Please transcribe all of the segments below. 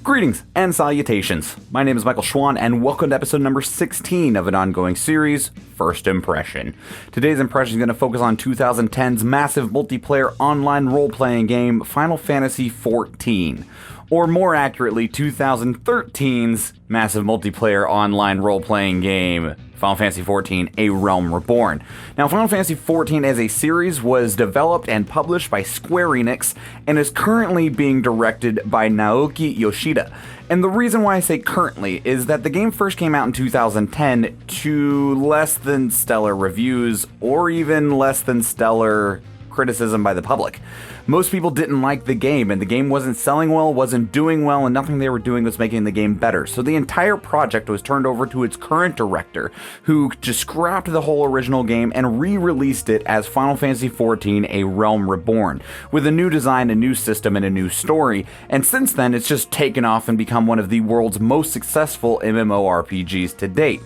Greetings and salutations. My name is Michael Schwahn, and welcome to episode number 16 of an ongoing series, First Impression. Today's impression is going to focus on 2010's massive multiplayer online role-playing game, Final Fantasy XIV. Or more accurately, 2013's massive multiplayer online role-playing game, Final Fantasy XIV, A Realm Reborn. Now, Final Fantasy XIV as a series was developed and published by Square Enix and is currently being directed by Naoki Yoshida. And the reason why I say currently is that the game first came out in 2010 to less than stellar reviews or even less than stellar criticism by the public. Most people didn't like the game, and the game wasn't selling well, wasn't doing well, and nothing they were doing was making the game better. So the entire project was turned over to its current director, who just scrapped the whole original game and re-released it as Final Fantasy XIV, A Realm Reborn, with a new design, a new system, and a new story. And since then, it's just taken off and become one of the world's most successful MMORPGs to date.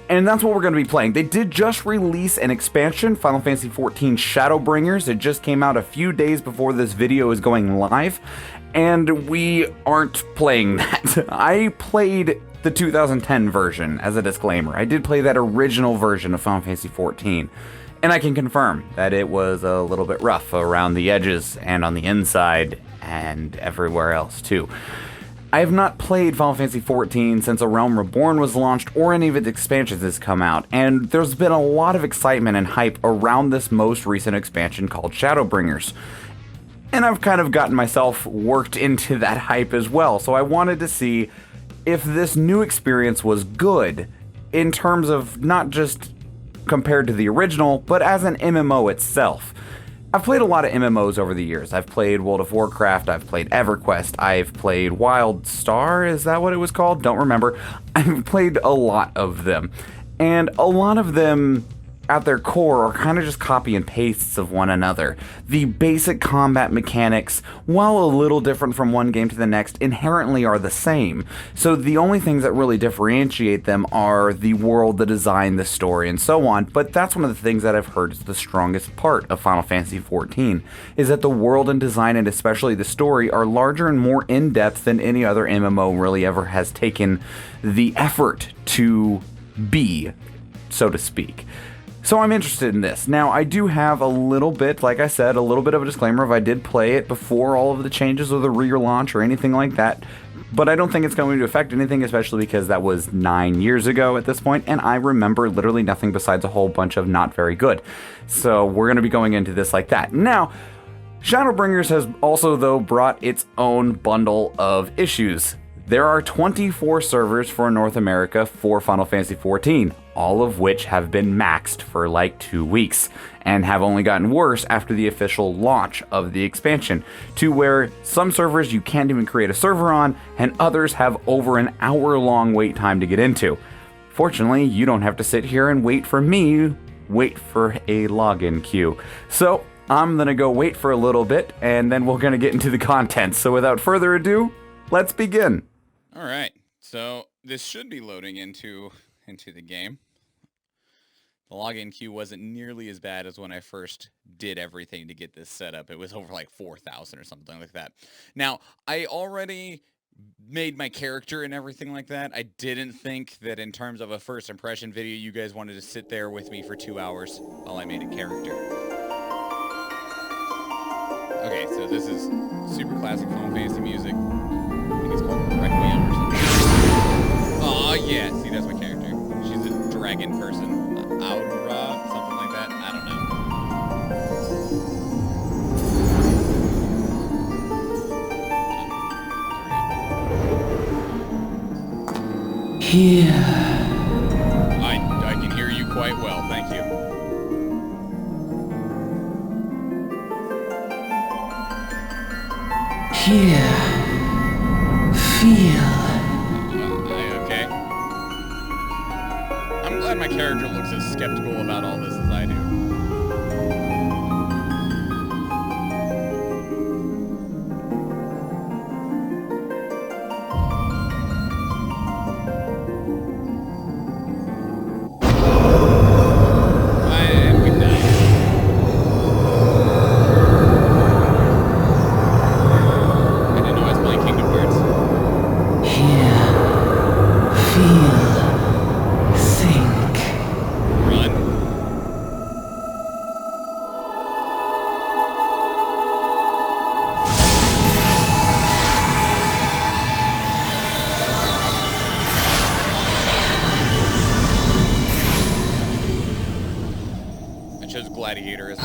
And that's what we're going to be playing. They did just release an expansion, Final Fantasy XIV Shadowbringers. It just came out a few days before this video is going live, and we aren't playing that. I played the 2010 version as a disclaimer. I did play that original version of Final Fantasy XIV, and I can confirm that it was a little bit rough around the edges and on the inside and everywhere else too. I have not played Final Fantasy XIV since A Realm Reborn was launched or any of its expansions has come out, and there's been a lot of excitement and hype around this most recent expansion called Shadowbringers. And I've kind of gotten myself worked into that hype as well, so I wanted to see if this new experience was good in terms of not just compared to the original, but as an MMO itself. I've played a lot of MMOs over the years. I've played World of Warcraft, I've played EverQuest, I've played WildStar, is that what it was called? Don't remember. I've played a lot of them. And a lot of them, at their core, are kind of just copy and pastes of one another. The basic combat mechanics, while a little different from one game to the next, inherently are the same. So the only things that really differentiate them are the world, the design, the story, and so on. But that's one of the things that I've heard is the strongest part of Final Fantasy XIV, is that the world and design, and especially the story, are larger and more in-depth than any other MMO really ever has taken the effort to be, so to speak. So I'm interested in this. Now, I do have a little bit, like I said, a little bit of a disclaimer if I did play it before all of the changes or the relaunch or anything like that, but I don't think it's going to affect anything, especially because that was 9 years ago at this point, and I remember literally nothing besides a whole bunch of not very good. So we're going to be going into this like that. Now, Shadowbringers has also, though, brought its own bundle of issues. There are 24 servers for North America for Final Fantasy XIV, all of which have been maxed for like 2 weeks, and have only gotten worse after the official launch of the expansion, to where some servers you can't even create a server on, and others have over an hour-long wait time to get into. Fortunately, you don't have to sit here and wait for a login queue. So, I'm gonna go wait for a little bit, and then we're gonna get into the content. So without further ado, let's begin. All right, so this should be loading into the game. The login queue wasn't nearly as bad as when I first did everything to get this set up. It was over like 4,000 or something like that. Now, I already made my character and everything like that. I didn't think that in terms of a first impression video, you guys wanted to sit there with me for 2 hours while I made a character. Okay, so this is super classic Final Fantasy music. I think it's called Requiem or something. Aw, yeah, see, that's my character. She's a dragon person. Aura, something like that. I don't know. Here. I can hear you quite well, thank you. Here. Feel. Okay. I'm glad my character looks as skeptical about all this as I do. And we died. I didn't know I was playing Kingdom Hearts. gladiator is.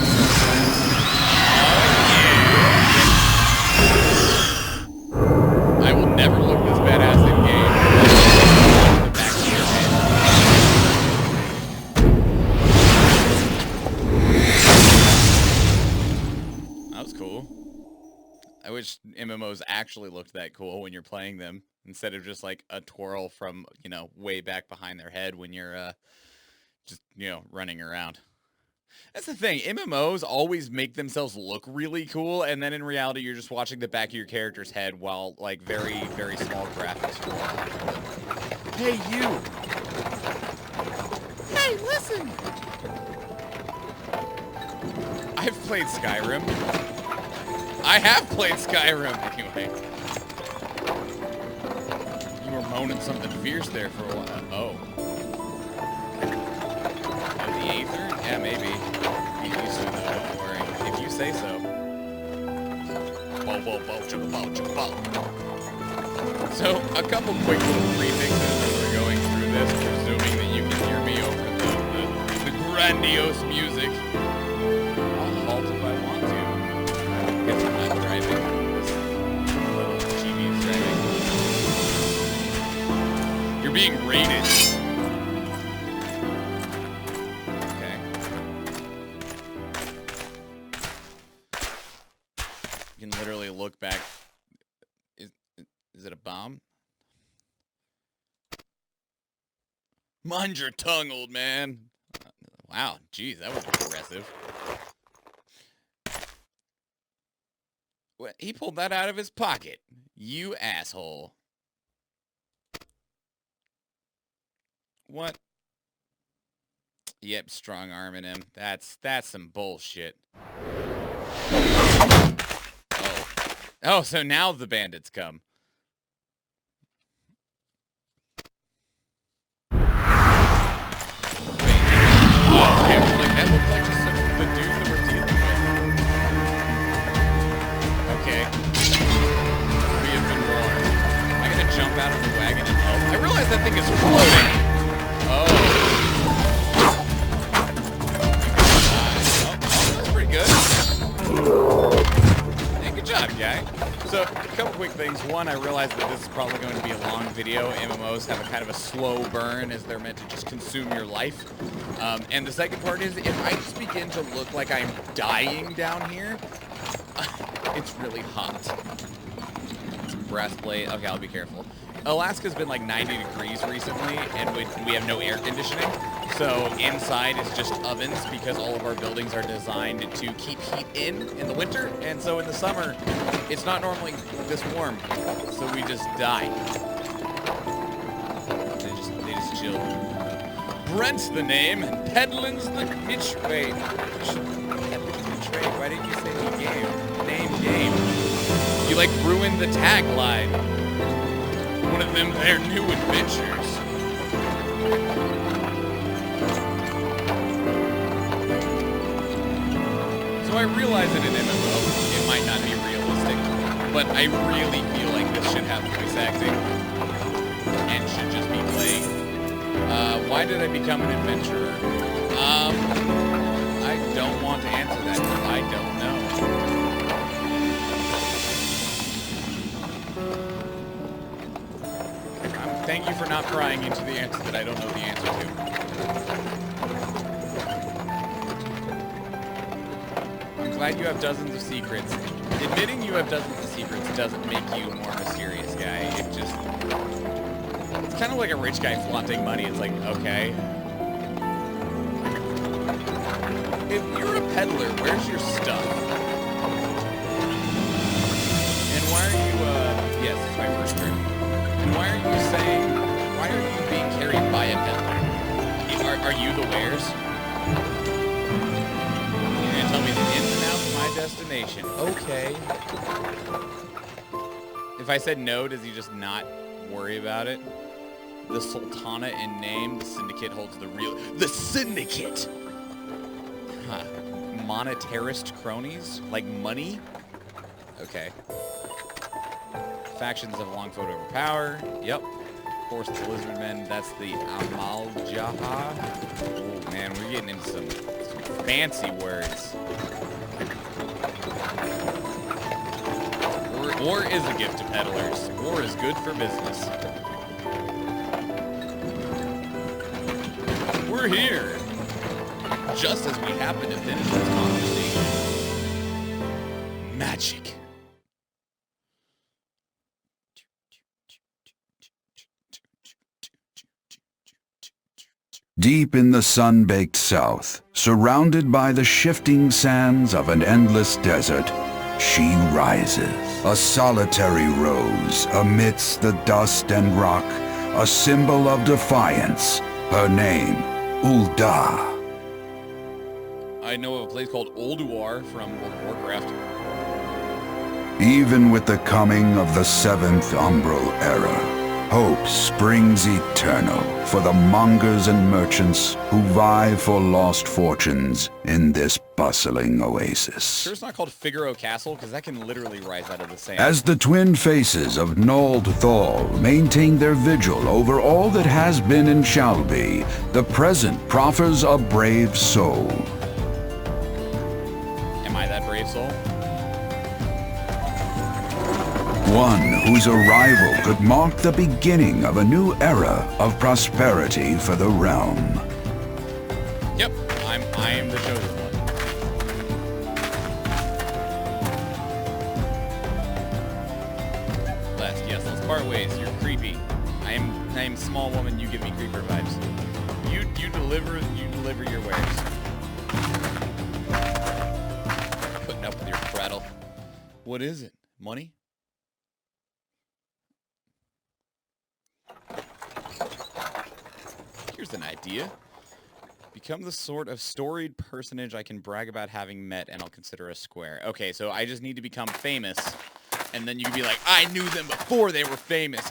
I will never look this badass in game. The back of your head. That was cool. I wish MMOs actually looked that cool when you're playing them, instead of just like a twirl from, you know, way back behind their head when you're just, you know, running around. That's the thing. MMOs always make themselves look really cool, and then in reality, you're just watching the back of your character's head while, like, very, very small graphics roll. Hey, you! Hey, listen! I've played Skyrim. I have played Skyrim, anyway. You were moaning something fierce there for a while. Oh. The Aether? Yeah, maybe. You used to know, don't worry. If you say so. So, a couple quick little prefixes as we're going through this, presuming that you can hear me over the grandiose music. I'll halt if I want to. I guess I'm not driving. This little chibi's driving. You're being rated. Look back. Is it a bomb? Mind your tongue, old man. Wow, geez, that was aggressive. What? He pulled that out of his pocket. You asshole. What? Yep, strong arming him. That's some bullshit. Oh, so now the bandits come. Okay, that looks like just the dude that we're dealing with. Okay. We have been warned. Am I gonna jump out of the wagon and help? I realize that thing is floating. Oh. That's pretty good. Good job, guy. So, a couple quick things. One, I realized that this is probably going to be a long video. MMOs have a kind of a slow burn as they're meant to just consume your life. And the second part is, if I just begin to look like I'm dying down here, it's really hot. It's breastplate. Okay, I'll be careful. Alaska's been like 90 degrees recently, and we have no air conditioning. So inside is just ovens because all of our buildings are designed to keep heat in the winter. And so in the summer, it's not normally this warm. So we just die. They just chill. Brent's the name, and Pedlin's the bitch. Wait. Pedlin's the trade. Why didn't you say the game? Name game. You like ruined the tagline. One of them their new adventures. So I realize that in MMO, it might not be realistic, but I really feel like this should have voice acting and should just be playing. Why did I become an adventurer? I don't want to answer that because I don't know. Thank you for not prying into the answer that I don't know the answer to. I'm glad you have dozens of secrets. Admitting you have dozens of secrets doesn't make you a more mysterious guy. It just... It's kind of like a rich guy flaunting money. It's like, okay. If you're a peddler, where's your stuff? And why are you, yes, it's my first turn. And why are you saying, why are you being carried by a peddler? Are you the wares? You're gonna tell me the ins and outs of my destination. Okay. If I said no, does he just not worry about it? The Sultana in name, the Syndicate holds the real... The Syndicate! Huh. Monetarist cronies? Like money? Okay. Factions have long fought over power. Yep. Of course, the Lizardmen, that's the Amal Jaha. Oh, man, we're getting into some Fancy words. Or is a gift to peddlers. Or is good for business. We're here. Just as we happen to finish this conversation. Magic. Deep in the sun-baked south, surrounded by the shifting sands of an endless desert, she rises. A solitary rose amidst the dust and rock, a symbol of defiance. Her name, Ul'dah. I know of a place called Ulduar from World of Warcraft. Even with the coming of the seventh umbral era, hope springs eternal for the mongers and merchants who vie for lost fortunes in this bustling oasis. Sure it's not called Figaro Castle, because that can literally rise out of the sand. As the twin faces of Nold Thal maintain their vigil over all that has been and shall be, the present proffers a brave soul. Am I that brave soul? One whose arrival could mark the beginning of a new era of prosperity for the realm. Yep, I am the chosen one. Let's part ways. You're creepy. I am small woman, you give me creeper vibes. You deliver your wares. Putting up with your prattle. What is it? Money? Here's an idea. Become the sort of storied personage I can brag about having met and I'll consider a square. Okay, so I just need to become famous. And then you can be like, I knew them before they were famous.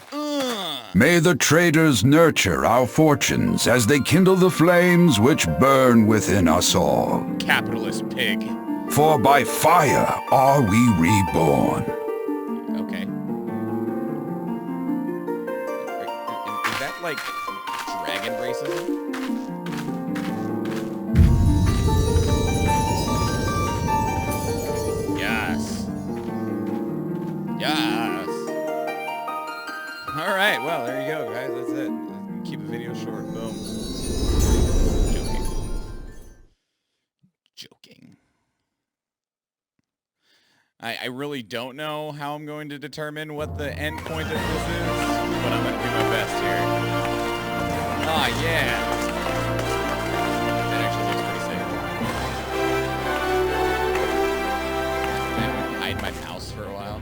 May the traders nurture our fortunes as they kindle the flames which burn within us all. Capitalist pig. For by fire are we reborn. Okay. Is that like dragon racism? Yes. Yes. All right. Well, there you go, guys. That's it. Keep the video short. Boom. Joking. I really don't know how I'm going to determine what the end point of this is, but I'm going to do my best here. Ah, yeah. That actually looks pretty safe. Then hide my mouse for a while.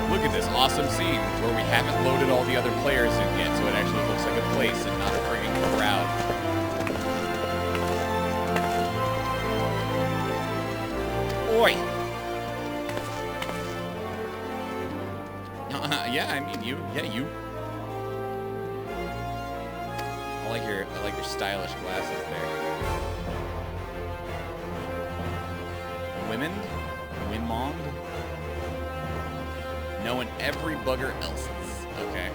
Look at this awesome scene where we haven't loaded all the other players in yet, so it actually looks like a place and not a friggin' crowd. Oi! Yeah, I mean you. Yeah, you. I like your stylish glasses there. Women? Winmond? Knowing every bugger else's. Okay.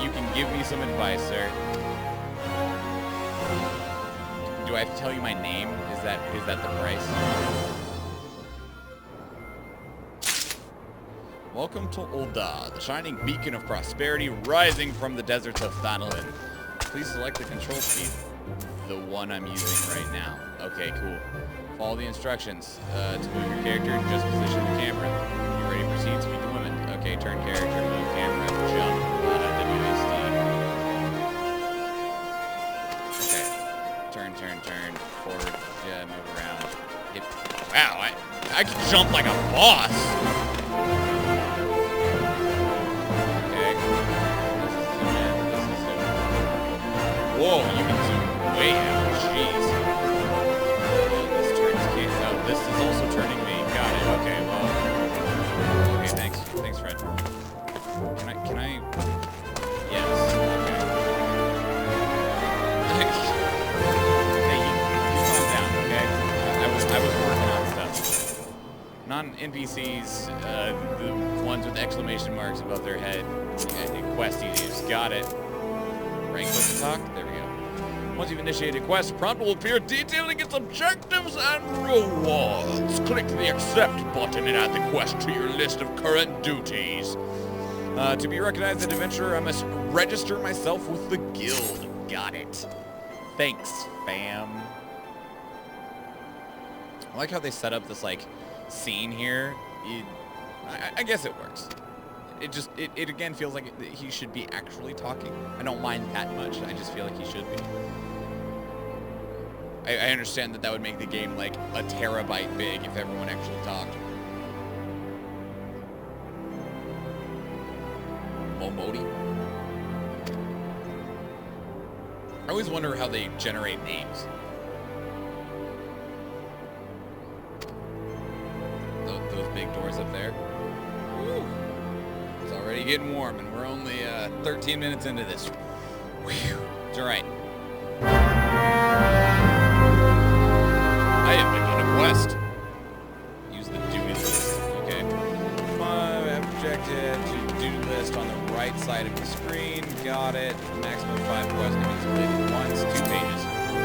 You can give me some advice, sir. Do I have to tell you my name? Is that the price? Welcome to Ul'dah, the shining beacon of prosperity rising from the deserts of Thanalan. Please select the control key. The one I'm using right now. Okay, cool. Follow the instructions. To move your character, just position the camera. You ready to proceed? Speak to women. Okay, turn character, move camera, jump, WSD. Okay. Turn, forward, yeah, move around. Hit. Wow, I can jump like a boss! Okay. This is zoom in, this is zoom in. Whoa, you can zoom way out, jeez. This is also turning me. Got it. Okay, well. Okay, thanks. Thanks, Fred. Can I? Yes. Okay. Hey, you calm down, okay? I was working on stuff. Non-NPCs, the ones with exclamation marks above their head. Questies, you just got it. Right click to talk? There we go. Once you've initiated a quest, a prompt will appear detailing its objectives and rewards. Click the accept button and add the quest to your list of current duties. To be recognized as an adventurer, I must register myself with the guild. Got it. Thanks, fam. I like how they set up this, like, scene here. I guess it works. It again feels like he should be actually talking. I don't mind that much. I just feel like he should be. I understand that would make the game like a terabyte big if everyone actually talked. Momodi. I always wonder how they generate names. Those big doors up there. Woo. It's already getting warm, and we're only 13 minutes into this. Whew. It's all right. I have begun a quest. Use the duty list. Okay. Objective to duty list on the right side of the screen. Got it. Maximum 5 quests can be completed once. 2 pages.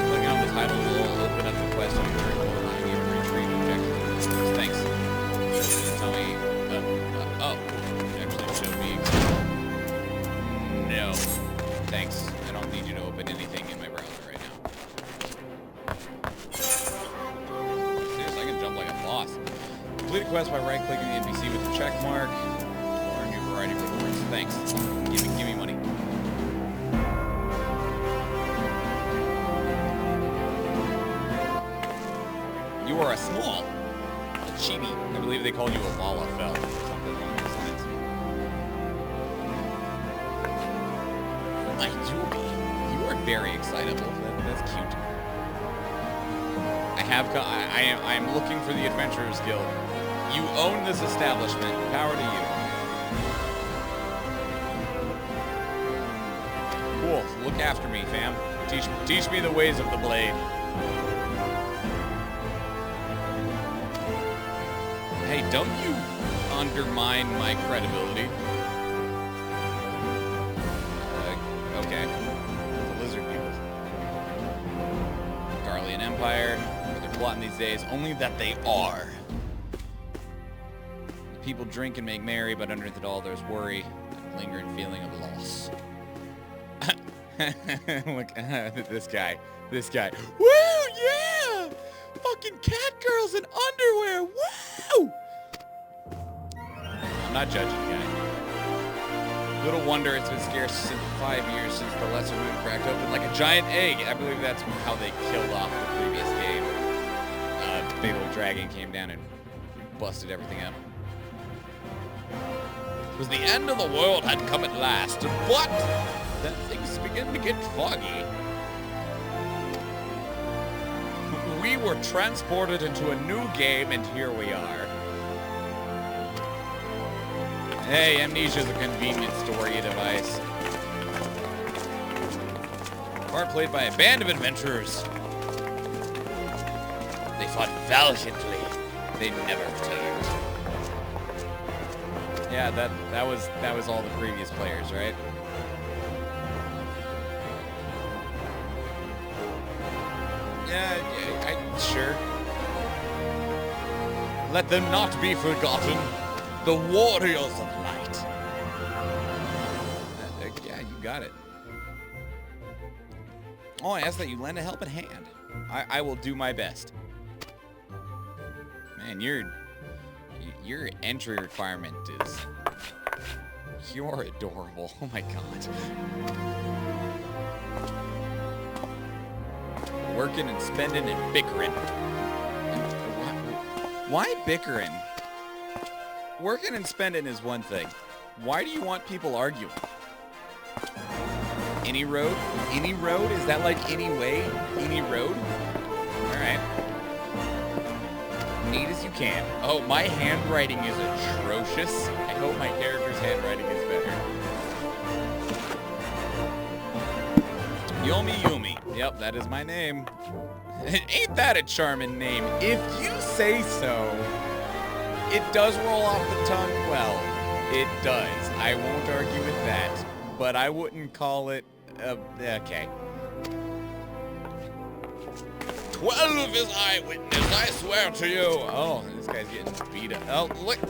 Clicking on the title will open up the quest and allowing you to retrieve objectives. Thanks. Tell me. Oh. Actually showed me. No. Thanks. I don't need you to open anything in my browser right now. Seriously, I can jump like a boss. Complete a quest by right-clicking the NPC with a check mark. Or a new variety of rewards. Thanks. Give me money. You are a small. A chibi. I believe they called you a Lalafell. Something along those lines. My Yubi. You are very excitable. That's cute. I am looking for the Adventurers Guild. You own this establishment. Power to you. Cool. Look after me, fam. Teach me the ways of the blade. Hey, don't you undermine my credibility. Okay. The Lizard Guild. Darlian Empire. What they're plotting these days. Only that they are. People drink and make merry, but underneath it all there's worry and lingering feeling of loss. Look, this guy. Woo, yeah! Fucking cat girls in underwear, woo! I'm not judging the guy. Little wonder it's been scarce since 5 years since the Lesser Moon cracked open like a giant egg. I believe that's how they killed off the previous game. Big old dragon came down and busted everything up. It was the end of the world had come at last, but then things began to get foggy. We were transported into a new game, and here we are. Hey, amnesia's a convenient story device. Part played by a band of adventurers. They fought valiantly. They never returned. Yeah, that was all the previous players, right? Yeah, sure. Let them not be forgotten. The warriors of light. Yeah, you got it. Oh, I ask that you lend a helping hand. I will do my best. Man, your entry requirement is... You're adorable. Oh my god. Working and spending and bickering. Why bickering? Working and spending is one thing. Why do you want people arguing? Any road? Any road? Is that like any way? Any road? Alright. Neat as you can. Oh, my handwriting is atrocious. I hope my character's handwriting is better. Yomi Yumi. Yep, that is my name. Ain't that a charming name? If you say so. It does roll off the tongue well. It does. I won't argue with that. But I wouldn't call it... okay. 12 is eyewitness, I swear to you. Oh, this guy's getting beat up. Oh, look.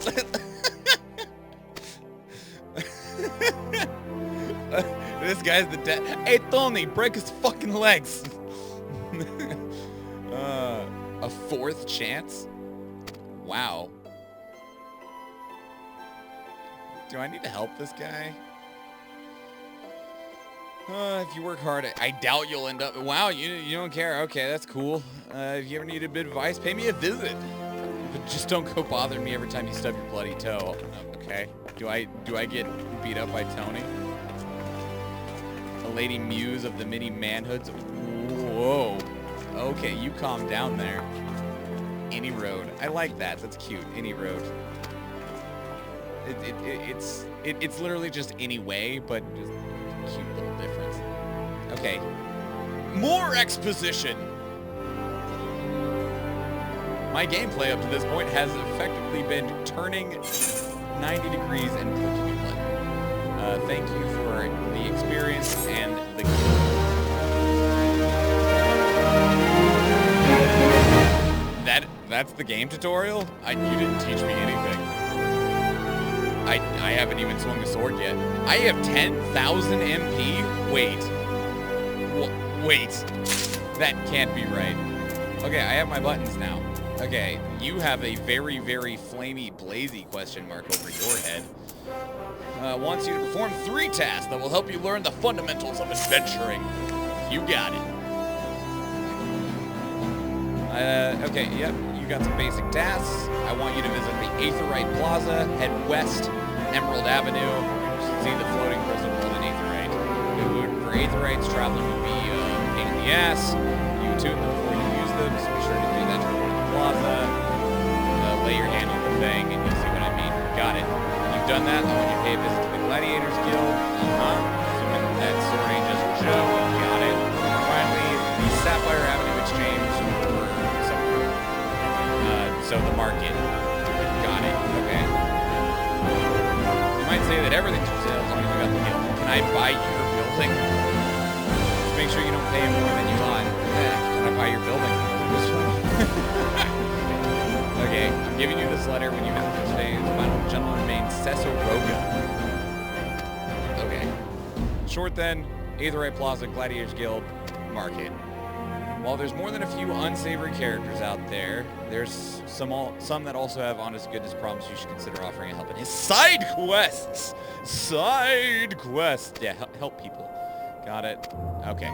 This guy's the dead. Hey, Tony, break his fucking legs. A fourth chance? Wow. Do I need to help this guy? If you work hard, I doubt you'll end up... Wow, you don't care. Okay, that's cool. If you ever need a bit of advice, pay me a visit. But just don't go bother me every time you stub your bloody toe. Okay. Do I get beat up by Tony? A lady muse of the many manhoods? Whoa. Okay, you calm down there. Any road. I like that. That's cute. Any road. It's literally just any way, but just cute little difference. Okay. More exposition! My gameplay up to this point has effectively been turning 90 degrees and cooking your blood. Thank you for the experience and the... That's the game tutorial? You didn't teach me anything. I haven't even swung a sword yet. I have 10,000 MP? Wait. That can't be right. Okay, I have my buttons now. Okay, you have a very, very flamey, blazy question mark over your head. Wants you to perform 3 tasks that will help you learn the fundamentals of adventuring. You got it. Okay, yep, you got some basic tasks. I want you to visit the Aetheryte Plaza, head west, Emerald Avenue, see the floating prison world in Aetheryte. For Aetherites, traveling would be a pain in the ass. You tune them before you use them, so be sure to do that to go to the plaza. Lay your hand on the thing, and you see what I mean. Got it. You've done that, I want you to pay a visit to the Gladiators Guild. Assuming that sword ain't just Joe. Got it. Finally, the Sapphire Avenue Exchange for some fruit. So the market. Got it. Okay. You might say that everything's for sale as long as you got the guild. Can I buy your building? Just make sure you don't pay more than you want. Can I buy your building? Okay, I'm giving you this letter when you visit today's final gentleman named Cesoroga. Okay. Short then, Aetheryte Plaza, Gladiators Guild, Market. While there's more than a few unsavory characters out there, there's some that also have honest goodness problems you should consider offering a help in his side quests. Side quests. Yeah, help people. Got it. Okay.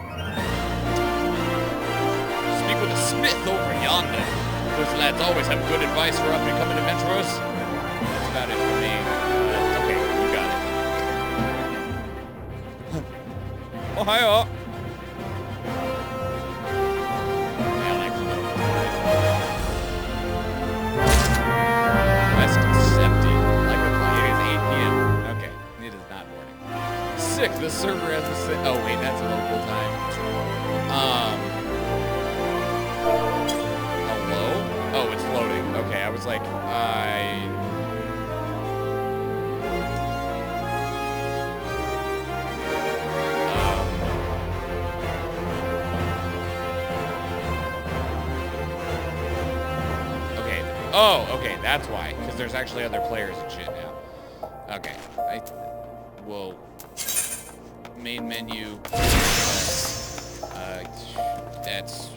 Speak with a smith over yonder. Those lads always have good advice for up-and-coming adventurers. That's about it for me. Okay, you got it. Oh, hiya. The server has a oh wait, that's local time. Hello? Oh, it's loading. Okay, I was like, okay. Oh, okay, that's why. Because there's actually other players and shit now. Okay. Whoa. Main menu. That's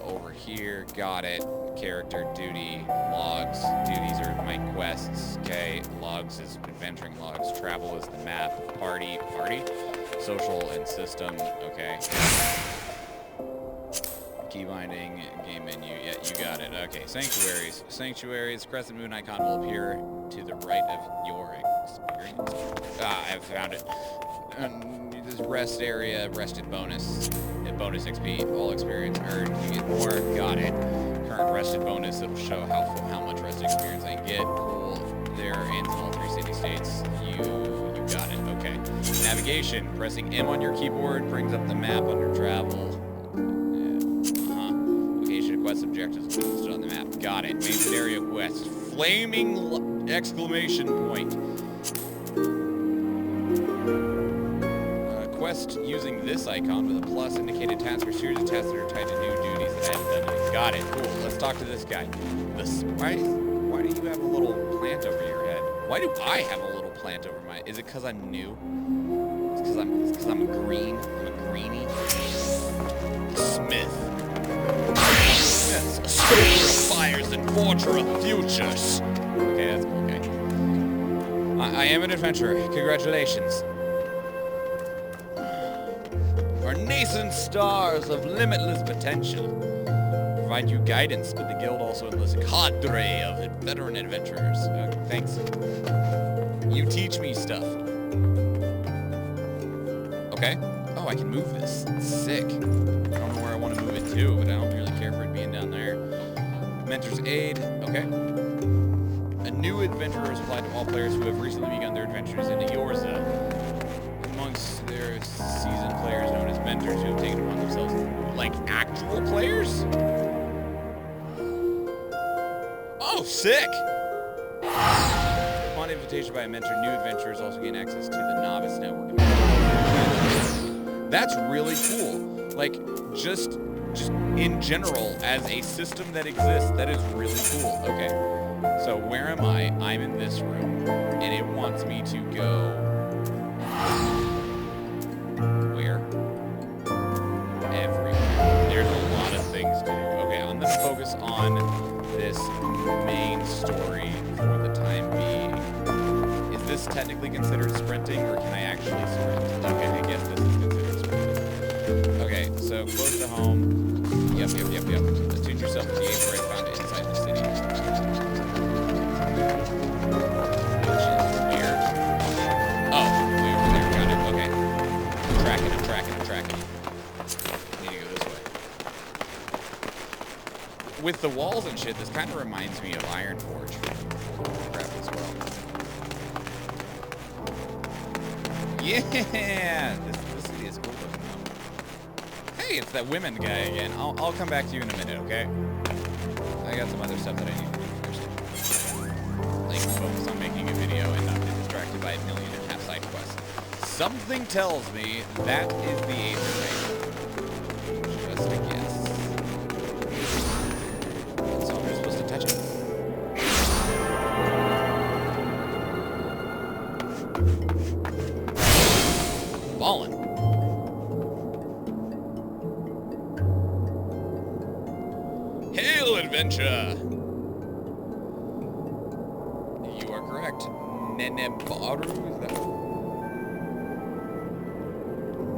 over here. Got it. Character, duty, logs. Duties are my quests. Okay. Logs is adventuring logs. Travel is the map. Party. Social and system. Okay. Key binding. Game menu. Yeah, you got it. Okay. Sanctuaries. Sanctuaries. Crescent moon icon will appear to the right of your experience. I've found it. This rest area, rested bonus, bonus XP, all experience earned, you get more, got it. Current rested bonus, it'll show how much rested experience I get, cool. There, and in all 3 city states, you got it, okay. Navigation, pressing M on your keyboard brings up the map under travel. Location quest objectives listed on the map. Got it. Main scenario quest. Flaming exclamation point. Quest using this icon with a plus indicated task or series of tasks that are tied to new duties that I haven't done. Got it. Cool. Let's talk to this guy. Why do you have a little plant over your head? Why do I have a little plant over my... Is it because I'm new? It's because I'm green. I'm a greenie. Smith. Yes, a stoker of fires and forger of futures. Okay, that's okay. I am an adventurer. Congratulations. Our nascent stars of limitless potential. Provide you guidance, but the guild also enlists a cadre of veteran adventurers. Thanks. You teach me stuff. Okay. Oh, I can move this. Sick. I don't know where I want to move it to, but I don't really care for it being down there. Mentor's Aid. Okay. A new adventurer is applied to all players who have recently begun their adventures in Eorzea. Amongst their seasoned players known as mentors who have taken upon themselves, like actual players? Oh, sick! Upon invitation by a mentor, new adventurers also gain access to the novice network. That's really cool. Like, just in general, as a system that exists, that is really cool. Okay, so where am I? I'm in this room, and it wants me to go... Where? Everywhere. There's a lot of things to do. Okay, I'm gonna focus on this main story for the time being. Is this technically considered sprinting, or can I actually sprint? Okay, I guess this is considered sprinting. Okay, so close to home. Yep. Attune yourself to the aid found inside the city. Which is here. Oh, way over there. Got it. Okay. I'm tracking. Need to go this way. With the walls and shit, this kind of reminds me of Ironforge crap as well. Yeah! This city is cool looking though. Hey, it's that women guy again. I'll come back to you in a minute, okay? I got some other stuff that I need to do first. Like, focus on making a video and not get distracted by 1.5 million side quests. Something tells me that is the Aether Ring. Just a guess. So I'm supposed to touch it. Ballin'. Hail, adventure! You are correct. Nenebaru, is that?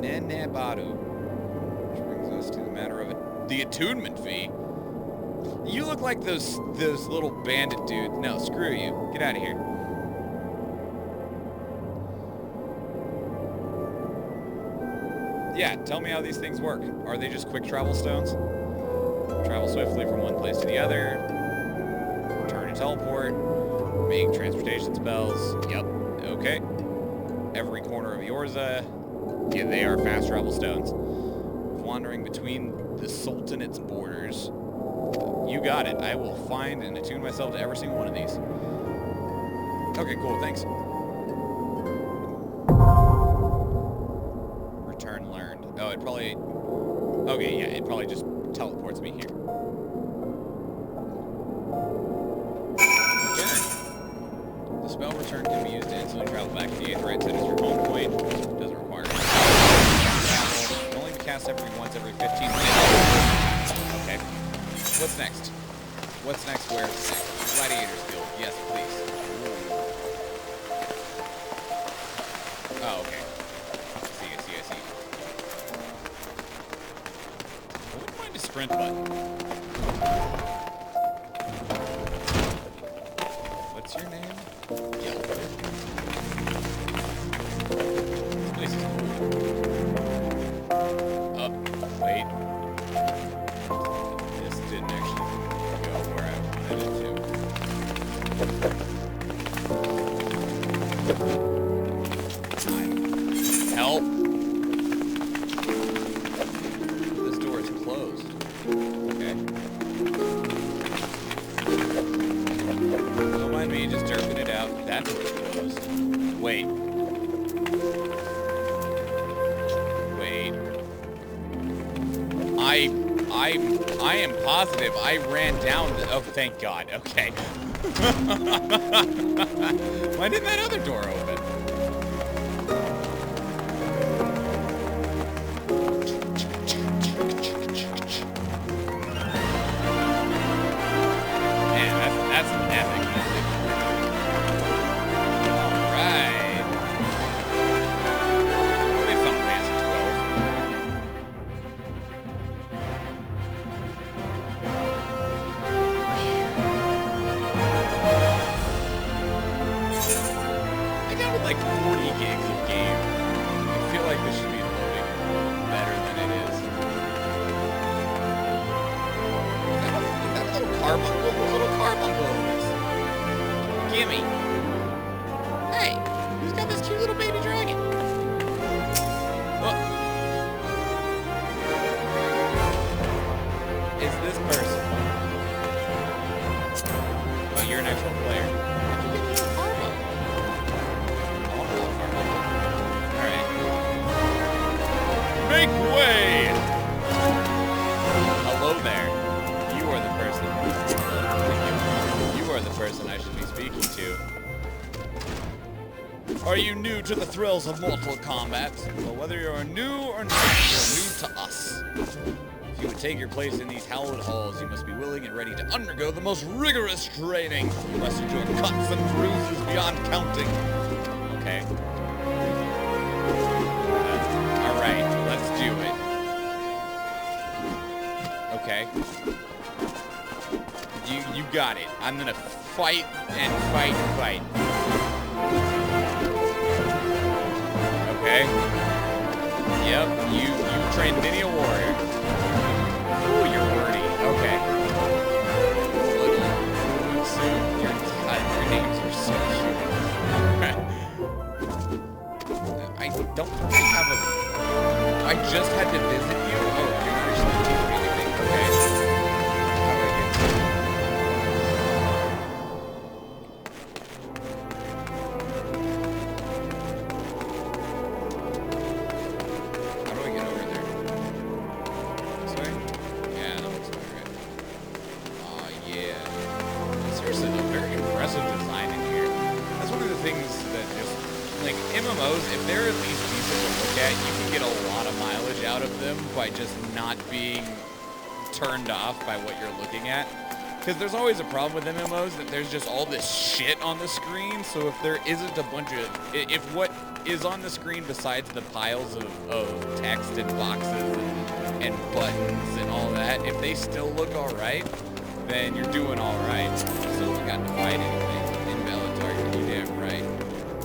Nenebaru. Which brings us to the matter of it. The attunement fee. You look like those little bandit dudes. No, screw you. Get out of here. Yeah, tell me how these things work. Are they just quick travel stones? Travel swiftly from one place to the other. Return and teleport. Make transportation spells. Yep. Okay. Every corner of Eorzea. Yeah, they are fast travel stones. Wandering between the Sultanate's borders. You got it. I will find and attune myself to every single one of these. Okay, cool. Thanks. Return learned. Oh, it probably... Okay, yeah, it probably just teleports me here. Return. The spell return can be used to instantly travel back to the Aetherite set as your home point. Doesn't require it. Can only be cast once every 15 minutes. Okay. What's next? What's next? Where's next? Gladiator's Guild. Yes, please. Oh, okay. I see. I wouldn't mind a sprint button. What's your name? Yelp. This place is cool. Up. Wait. This didn't actually go where I wanted it to. Help! This door is closed. Okay. that closed. Wait. Wait. I am positive I ran down the... Oh, thank God. Okay. Why didn't that other door open? Man, that's some epic music. Alright. We have Final Fantasy XII. I got with like 40 gigs of game. I feel like this should be loading better than it is. That little carbuncles. Gimme. Hey, who's got this cute little baby dragon? Look. Is this person? Oh, you're an actual player. How'd you get this carbuncle? I want a little carbuncle. Alright. Make way! Hello there. You are the person. You are the person I should be speaking to. Are you new to the thrills of Mortal Kombat? Well, whether you're new or not, you're new to us. If you would take your place in these hallowed halls, you must be willing and ready to undergo the most rigorous training, lest endure cuts and bruises beyond counting. Okay. Alright, let's do it. Okay. You got it. I'm gonna fight and fight and fight. Okay. Yep, you trained many a warrior. Ooh, you're wordy. Okay. Little Sue, your names are so cute. I don't think I have a... I just had to visit you? Oh, you're not actually teaching me anything. Okay. How do I get to... How do I get over there? This way? Yeah, that looks about right. Aw, yeah. Seriously, though, very impressive design in here. That's one of the things that just... Like, MMOs, if they're at least decent to look at, you can get a lot of mileage out of them by just not being turned off by what you're looking at. Because there's always a problem with MMOs that there's just all this shit on the screen, so if there isn't a bunch of... If what is on the screen besides the piles of text and boxes and buttons and all that, if they still look alright, then you're doing alright. Still haven't gotten to fight anything in Bellatar, you damn right.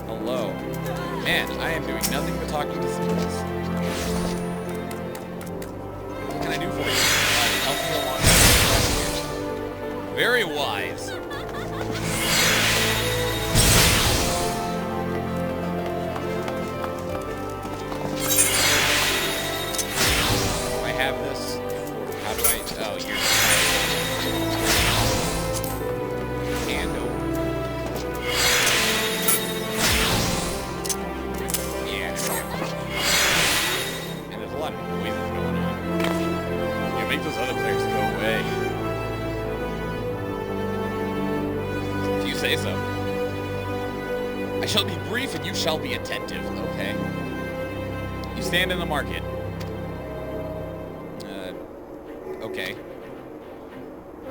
Hello. Man, I am doing nothing but talking to symbols. What can I do for you? Help me along. Very wise. Do I have this? How do I... Oh, you're... Hand over. And there's a lot of noises going on. You make those other players go away. If you say so. I shall be brief and you shall be attentive, okay? You stand in the market. Okay.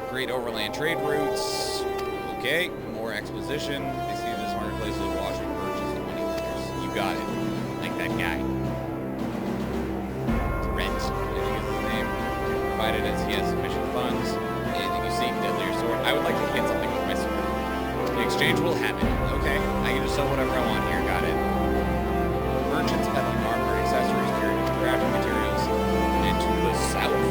Great overland trade routes. Okay. More exposition. They see this marketplace with washing merchants and money lenders. You got it. Like that guy. Rent, I think is his name. Provided as he has sufficient funds. Anything you seek, deadly or sword. I would like to hit something with my sword. The exchange will have it. Okay. I can just sell whatever I want here. Got it. Merchants peddling armor, accessories, period, crafting materials. And to the south.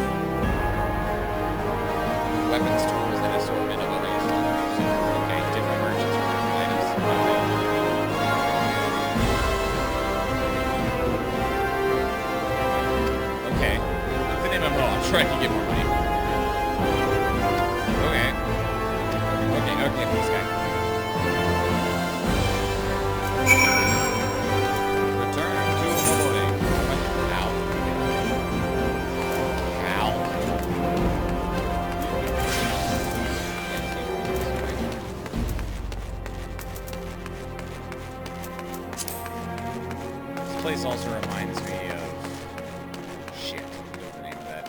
Weapons, tools, and assortment of other useful items. Okay, different merchants for different items. Okay, it's an MMO. I'm sure I can get more money. Okay, this guy. place also reminds me of... Shit, what's the name of that?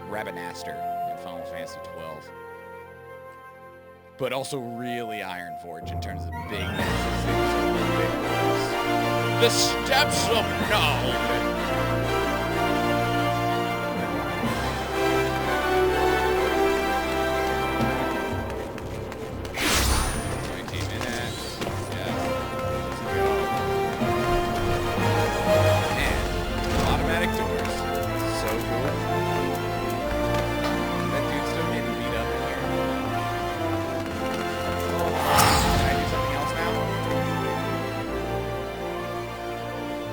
Rabanaster in Final Fantasy XII. But also really Ironforge in terms of big, massive things. The Steps of Null! 19 minutes. Yeah. And automatic doors. So cool. That dude's still getting beat up in here. Can I do something else now?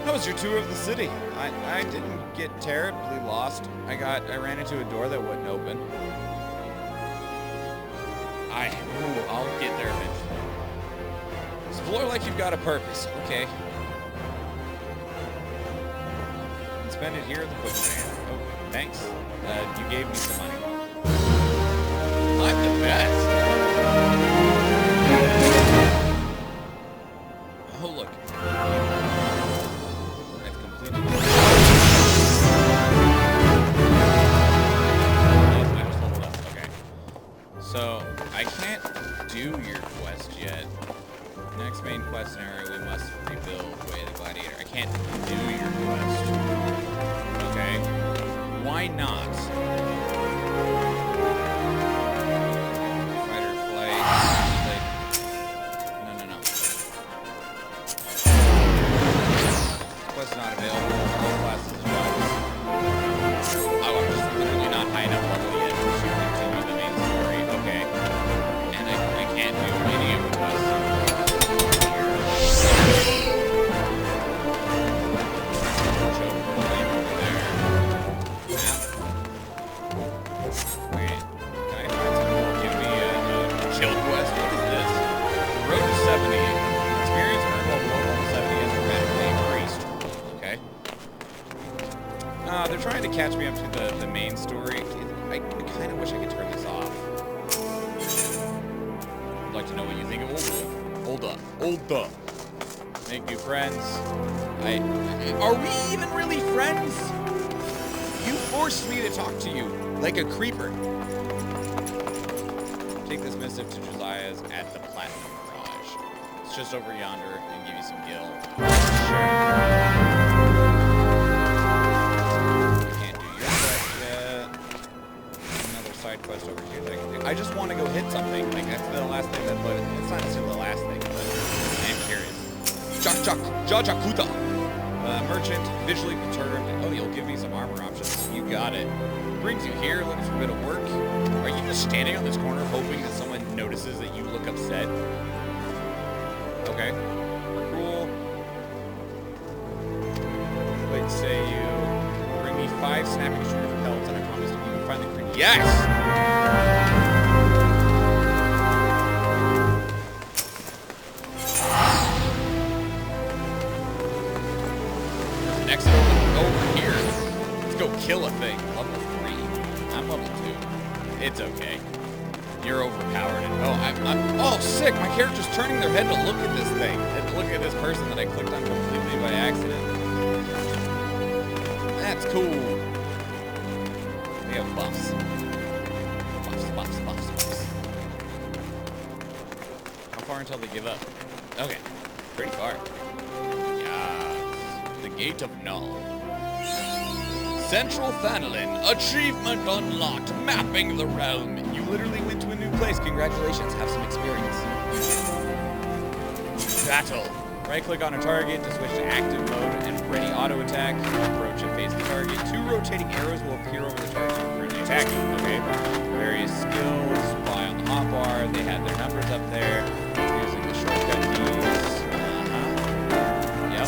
How was your tour of the city? I didn't get terribly lost. I ran into a door that wouldn't open. I'll get there eventually. Explore like you've got a purpose. Okay. And spend it here at the quicksand. Oh, thanks. You gave me some money. I'm the best. Oh, look. I've completed it. I just leveled up. Okay. So, I can't do your quest yet. Next main quest scenario, we must rebuild Way of the Gladiator. I can't do your quest. Okay. Why not? Fighter flight. No. Quest not available. All classes jobs. Oh, I'm just literally not high enough level yet to continue the main story. Okay. And I can't do any of the quests. They're trying to catch me up to the main story. I kind of wish I could turn this off. I'd like to know what you think of Hold up. Make new friends. Are we even really friends? You forced me to talk to you like a creeper. Take this missive to Josiah's at the Platinum Garage. It's just over yonder and give you some gil. Sure. Quest over here that I can do. I just want to go hit something. Like, that's the last thing that, but it's not necessarily the last thing, but I am curious. Jajakuta! Merchant, visually perturbed. Oh, you'll give me some armor options. You got it. Brings you here, looking for a bit of work. Are you just standing on this corner hoping that someone notices that you look upset? Okay. Cool. Like, say you bring me 5 snapping shooter pellets and I promise you can finally bring... Yes! Next over here. Let's go kill a thing. Level 3. I'm level 2. It's okay. You're overpowered. And oh, sick! My character's turning their head to look at this thing. And look at this person that I clicked on completely by accident. That's cool. They have buffs. Buffs. How far until they give up? Okay. Pretty far. The Gate of Null. Central Thanalin. Achievement unlocked. Mapping the realm. You literally went to a new place. Congratulations. Have some experience. Battle. Right-click on a target to switch to active mode and ready auto attack. Approach and face the target. 2 rotating arrows will appear over the target you're currently attacking. Okay. Various skills. Fly on the hotbar. They have their numbers up there. Using the shortcut keys. Yep.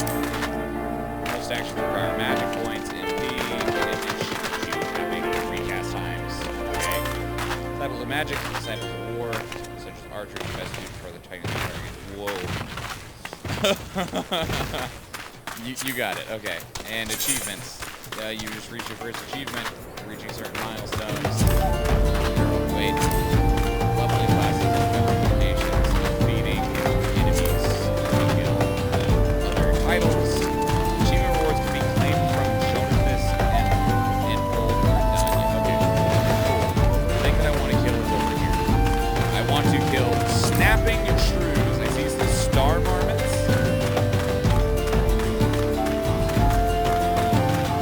Most action require magic points, MP, image, shield mapping, recast times. Okay. Cycle of magic, cycle of war, such as archers, best suited for the Titan target. Whoa. you got it. Okay. And achievements. You just reach your first achievement, reaching certain milestones. Wait. Leveling classes, recommendations, defeating enemies, other titles. snapping shrews. I see some star marmots.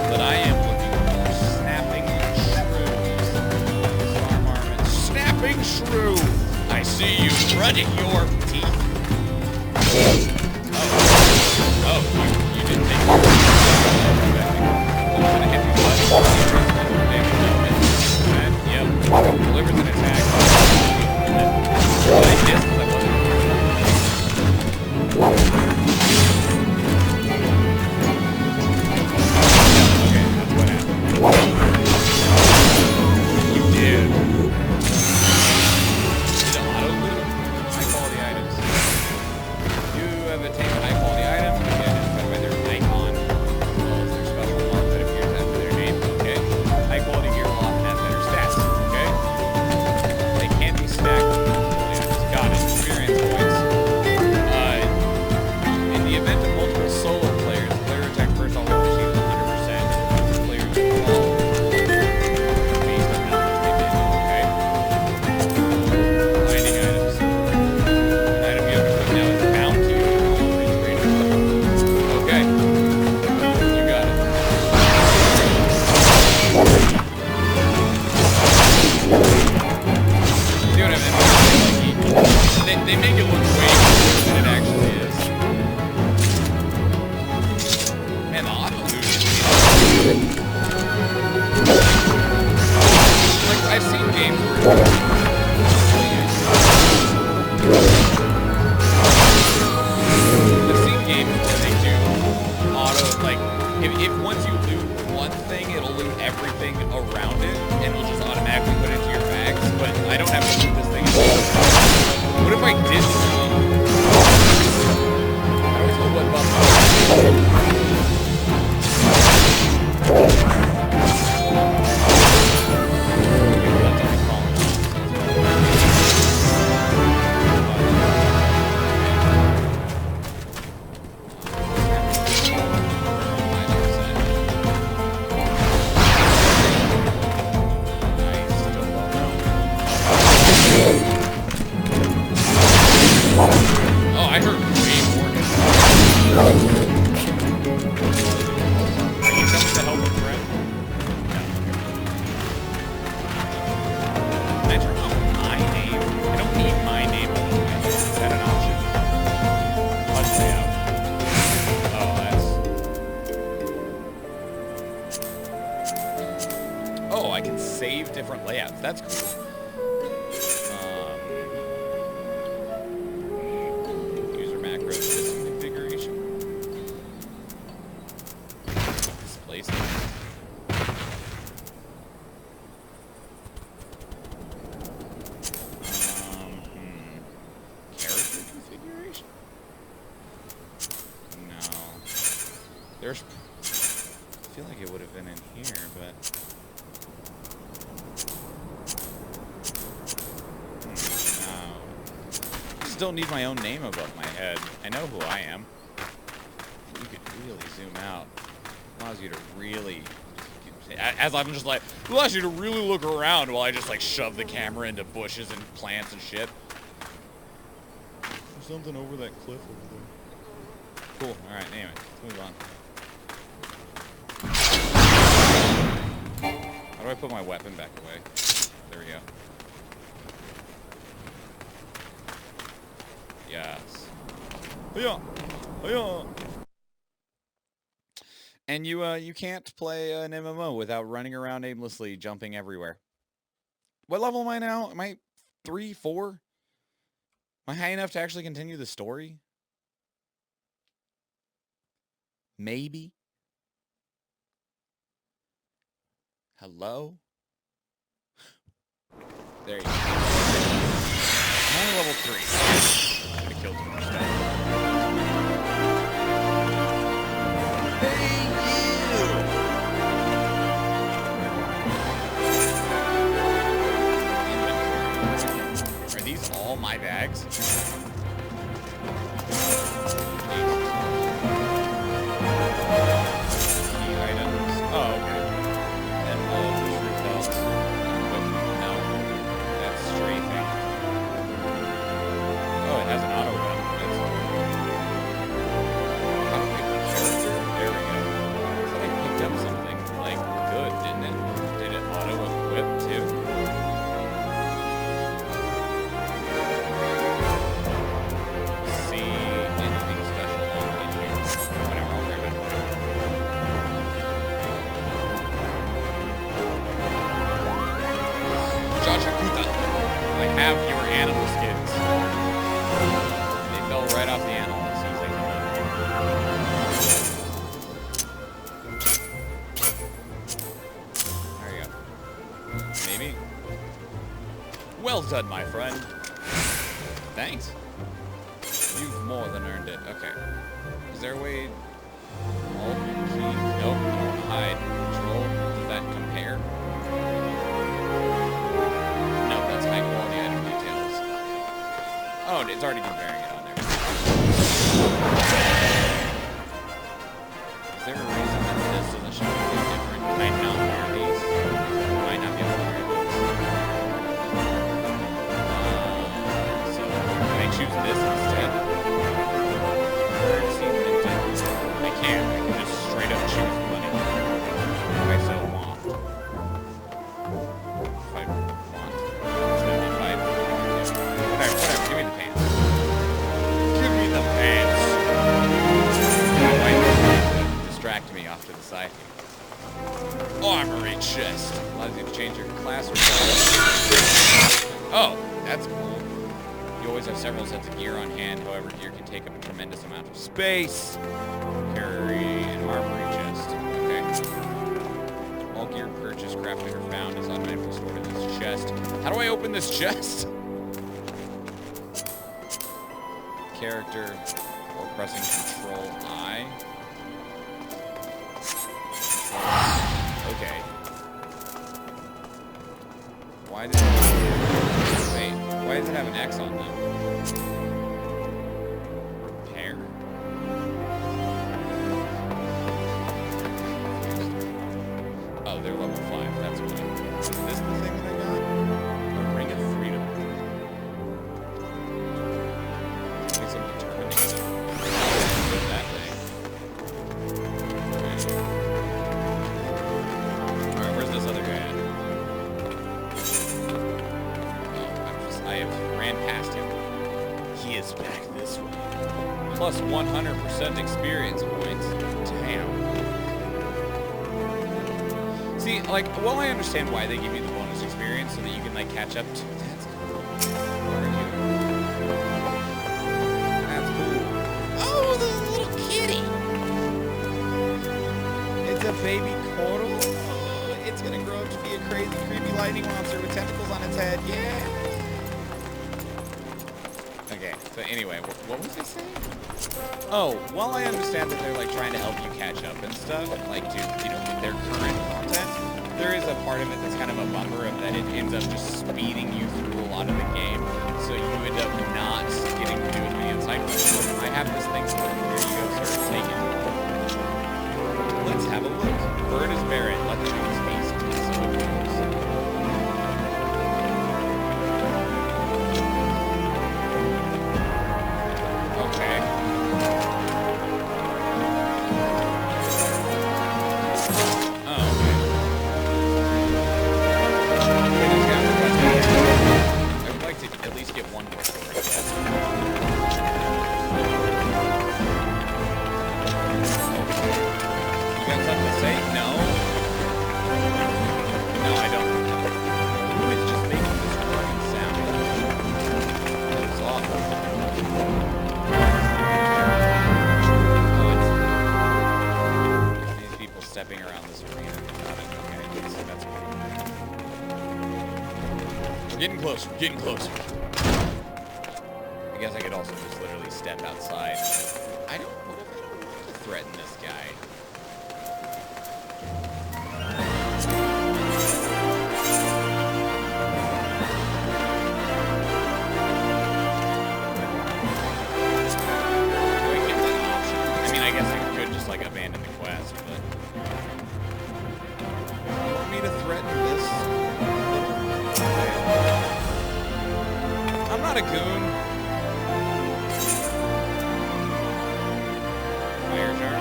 But I am looking for snapping shrews. Star marmots. Snapping shrew! I see you running your teeth. Oh, you didn't take your Yep. Delivers an attack. I missed because I wasn't. Okay, that's what happened. You did. Did it auto loot? High quality items. You have attained a high quality item. You can identify by their icon. Well, it's their special mark that appears after their name. Okay. High quality gear will often have better stats. Okay. They can be stacked. I just got it. Experience points. In the event of multiple solo players, the player attack first always receives 100%. Players fall based on how much they did. Okay. Finding items. An item you have to put now is bound to you. Okay. You got it. See what I mean? They make it look way cooler than it actually is. Man, the auto loot is like I've seen games where they do auto, like if once you loot one thing, it'll loot everything around it, and it'll just automatically put it into your bags. But I don't have to loot this thing. What if I did? I always know what button. Oh, I heard way more. Can you tell me to help with Brett? No. Enter my name. I don't need my name. Is that an option? Let's say out. Oh, that's... Oh, I can save different layouts. That's cool. I feel like it would have been in here, but... No. I just don't need my own name above my head. I know who I am. You could really zoom out. It allows you to really... As I'm just like... It allows you to really look around while I just like shove the camera into bushes and plants and shit. There's something over that cliff over there. Cool. Alright, anyway. Let's move on. How do I put my weapon back away? There we go. Yes. Hiya! Hiya! And you can't play an MMO without running around aimlessly, jumping everywhere. What level am I now? Am I 3, 4? Am I high enough to actually continue the story? Maybe. Hello? There you go. I'm only level 3. I could have killed him instead. Hey, you! Are these all my bags? Key items. Oh, okay. And all of the true pelts. No. That's strafing. have your animal skins. They fell right off the animal as soon as they come out. There you go. Maybe. Well done, my friend. Thanks. You've more than earned it. Okay. Is there a way... Alt key? Nope. Hide. Control. Does that compare? No, that's high quality item details. Oh, it's already comparing it on there. Is there a reason that this doesn't show anything different? Can I not wear these? Might not be able to wear these. So, can I choose this instead? I can just straight up choose money. If I so want. If I want. Instead of whatever, give me the pants. Give me the pants! My wife distract me off to the side. Armory chest. Allows you to change your class or class. Oh, that's cool. You always have several sets of gear on hand, however, gear can take up a tremendous amount of space. Carry an armory chest. Okay. All gear purchased, crafted, or found is automatically stored in this chest. How do I open this chest? Character or pressing Control I. Okay. Why did it... Wait, why does it have an X on them? Repair? Oh, they're level 5, that's why. Is this the thing that I got? The Ring of Freedom. Give me some determination. That thing. Okay. Alright, where's this other guy at? I have ran past him. He is back this way. Plus 100% experience points. Damn. See, like, well, I understand why they give you the bonus experience so that you can, like, catch up to... That's cool. Where are you? That's cool. Oh, the little kitty! It's a baby coral. Oh, it's gonna grow up to be a crazy, creepy lightning monster with tentacles on its head. Yeah! Okay, so anyway, what was I saying? Oh, while I understand that they're like trying to help you catch up and stuff, like to, you know, get their current content, there is a part of it that's kind of a bummer of that it ends up just speeding you through a lot of the game, so you end up not getting to do advanced side quests. I have this thing, so here you go, sir, take it. Let's have a look. Bird is barren, let the news feast. So it goes. Okay. Oh, okay. I would like to at least get one more story, I guess. You got something to say? No? No, I don't. Who is just making this running sound? It's awful. These people stepping around this arena. Okay, so that's cool. We're getting closer, we're getting closer. I guess I could also just literally step outside. I don't want to threaten this guy. Do I get that option? I mean, I guess I could just like abandon the quest, but... You want me to threaten this? I'm not a goon. Fire jar.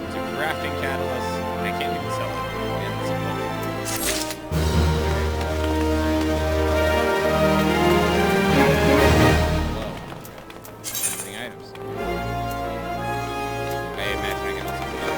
It's a crafting catalyst. I can't even sell it. Yeah, it's a potion. Whoa. Crafting items. I imagine I can also put that.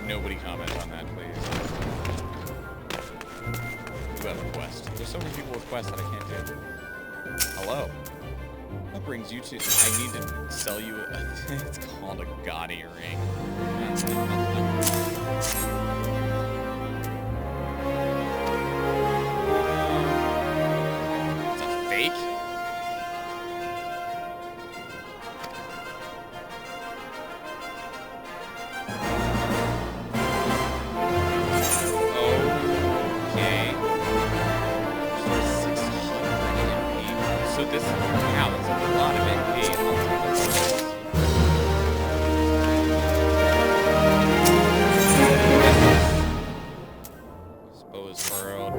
Nobody comment on that, please. You have a quest. There's so many people with quests that I can't do. Hello. What brings you to... I need to sell you a... It's called a gaudy ring. It's a fake? Okay. 600 MP. So this... Wow, that's a lot of MP. Exposed furrowed.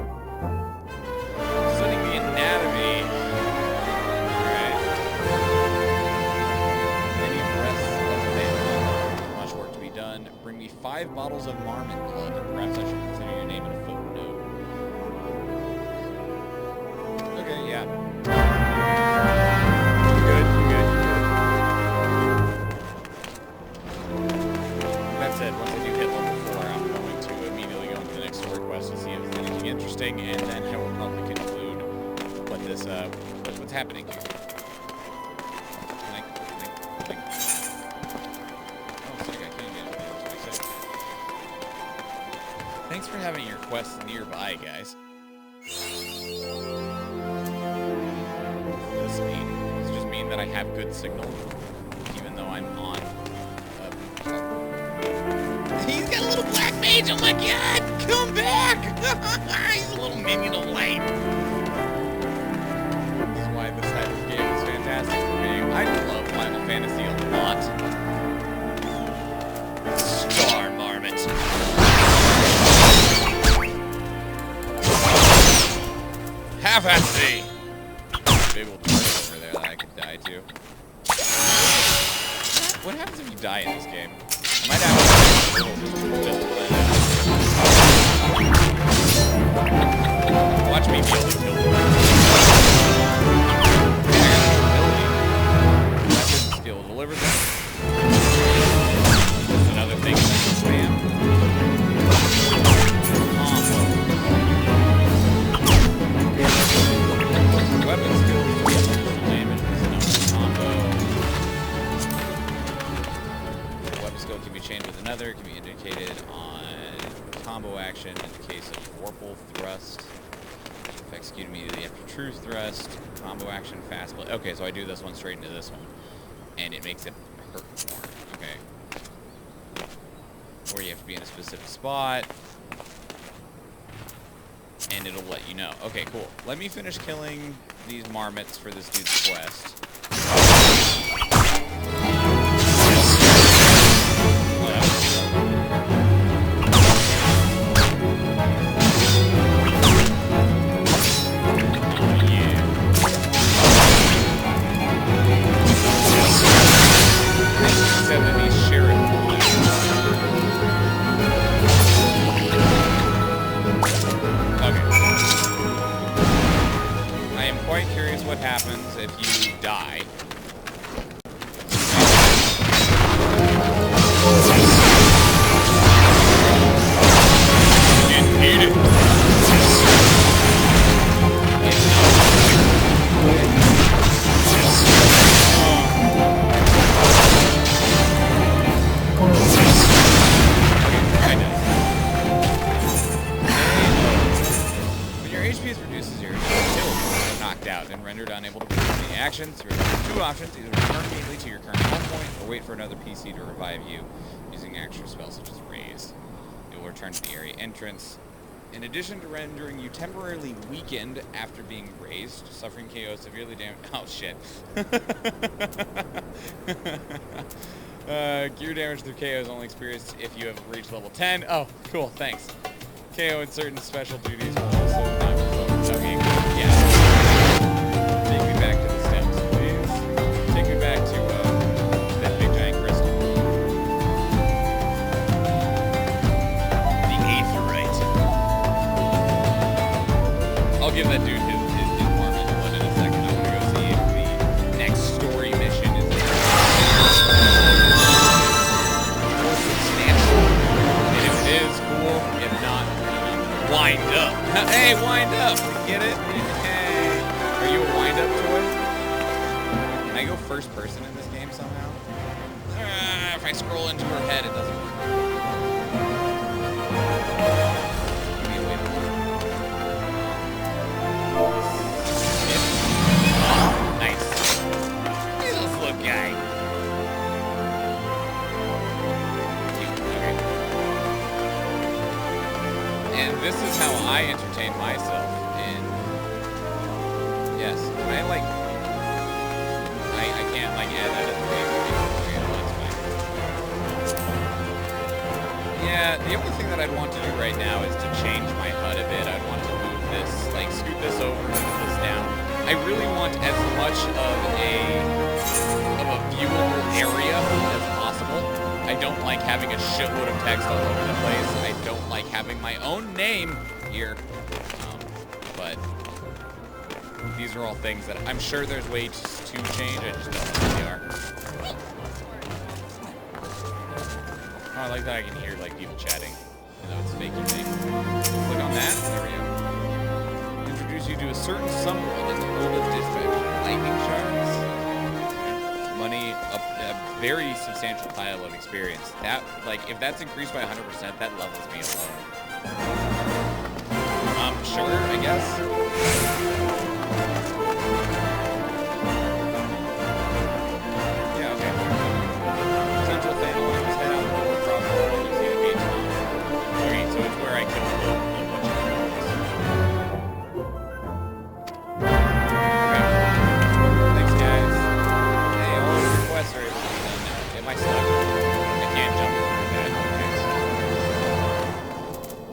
Studying the anatomy. Alright. Many breaths of pain. Much work to be done. Bring me 5 bottles of marmot blood. Perhaps I should consider your name in a footnote. Okay, yeah. Good. That said, once I do hit level 4, I'm going to immediately go into the next story quest to see if there's anything interesting, and then I will probably conclude what this, what's happening here. Clink. Oh, sick, I can't get it. That's pretty sick. Thanks for having your quests nearby, guys. Does it just mean that I have good signal, even though I'm on... He's got a little black mage! Oh my god! Come back! He's a little minion of light. This is why this type of game is fantastic for me. I love Final Fantasy a lot. Star Marmot. Have at thee! Big old target over there that I could die to. What happens if you die in this game? I might have to watch me be able to kill them. Weapon skill deliver them. That's another thing that I can spam. Weapon skill damage is another combo. Weapon skill can be chained with another, can be indicated on combo action in the case of Warple Thrust. If executed immediately after True Thrust, combo action fast play. Okay, so I do this one straight into this one, and it makes it hurt more. Okay. Or you have to be in a specific spot, and it'll let you know. Okay, cool. Let me finish killing these marmots for this dude's quest. What happens if you die? Didn't eat it. When your HP reduces, your knocked out and rendered unable to perform any actions. You have 2 options: either return immediately to your current home point, or wait for another PC to revive you using extra spells such as Raise. It will return to the area entrance. In addition to rendering you temporarily weakened after being raised, suffering KO severely damaged. Oh shit. Gear damage through KO is only experienced if you have reached level 10. Oh, cool, thanks. KO and certain special duties will also not be focused. Okay, yeah. Take me back to the steps, please. Take me back to that big giant crystal. The Aetherite. I'll give that dude his marmot one in a second. I want to go see if the next story mission is more substantial. And if Hey, wind up! Get it? Hey. Are you a wind up toy? Can I go first person in this game somehow? If I scroll into her head, it doesn't work. Nice. He's a little guy. Okay. And this is how I entertain myself. And yes, I can't like add that as a game. Yeah, the only thing that I'd want to do right now is to change my HUD a bit. I'd want to move this, like scoot this over, move this down. I really want as much of a viewable area as possible. I don't like having a shitload of text all over the place. I don't like having my own name here. But these are all things that I'm sure there's ways to change. I just don't know what they are. Oh, I like that I can hear like people chatting. You know, it's faking me. Click on that. There we go. Introduce you to a certain someone in the world of dispatch. Lightning shards. Money, a very substantial pile of experience. That, like, if that's increased by 100%, that levels me alone. Sure, I guess. Yeah, okay. Central Phantom head out the door, drop roll, and you see the gate top. Okay, so it's where I could load a bunch of things. Okay. Thanks, guys. Hey, all the requests are able to be done now. Am I stuck? I can't jump over that.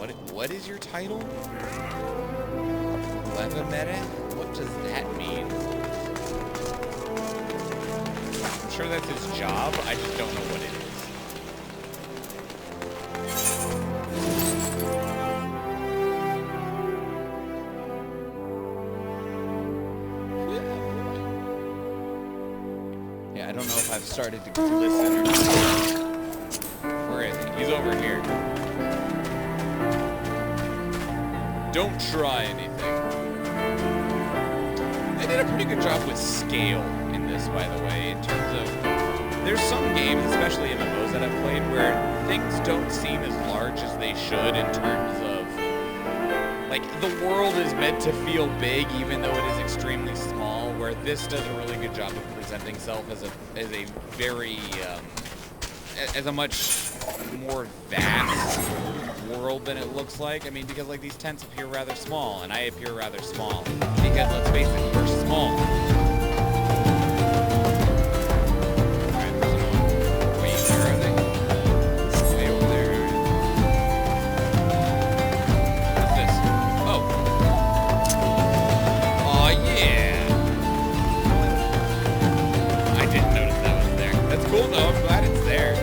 Okay. What is your title? Meta? What does that mean? I'm sure that's his job. I just don't know what it is. Yeah, I don't know if I've started to listen or not. Where is he? He's over here. Don't try anything. They did a pretty good job with scale in this, by the way, in terms of... There's some games, especially MMOs that I've played, where things don't seem as large as they should in terms of... Like, the world is meant to feel big, even though it is extremely small, where this does a really good job of presenting itself as a very... as a much more vast world than it looks like. I mean, because like these tents appear rather small, and I appear rather small. Because let's face it, we're small. Alright, there's another one. Wait, where are they? Way over there. What's this? Oh. Aw, yeah. I didn't notice that was there. That's cool though, I'm glad it's there.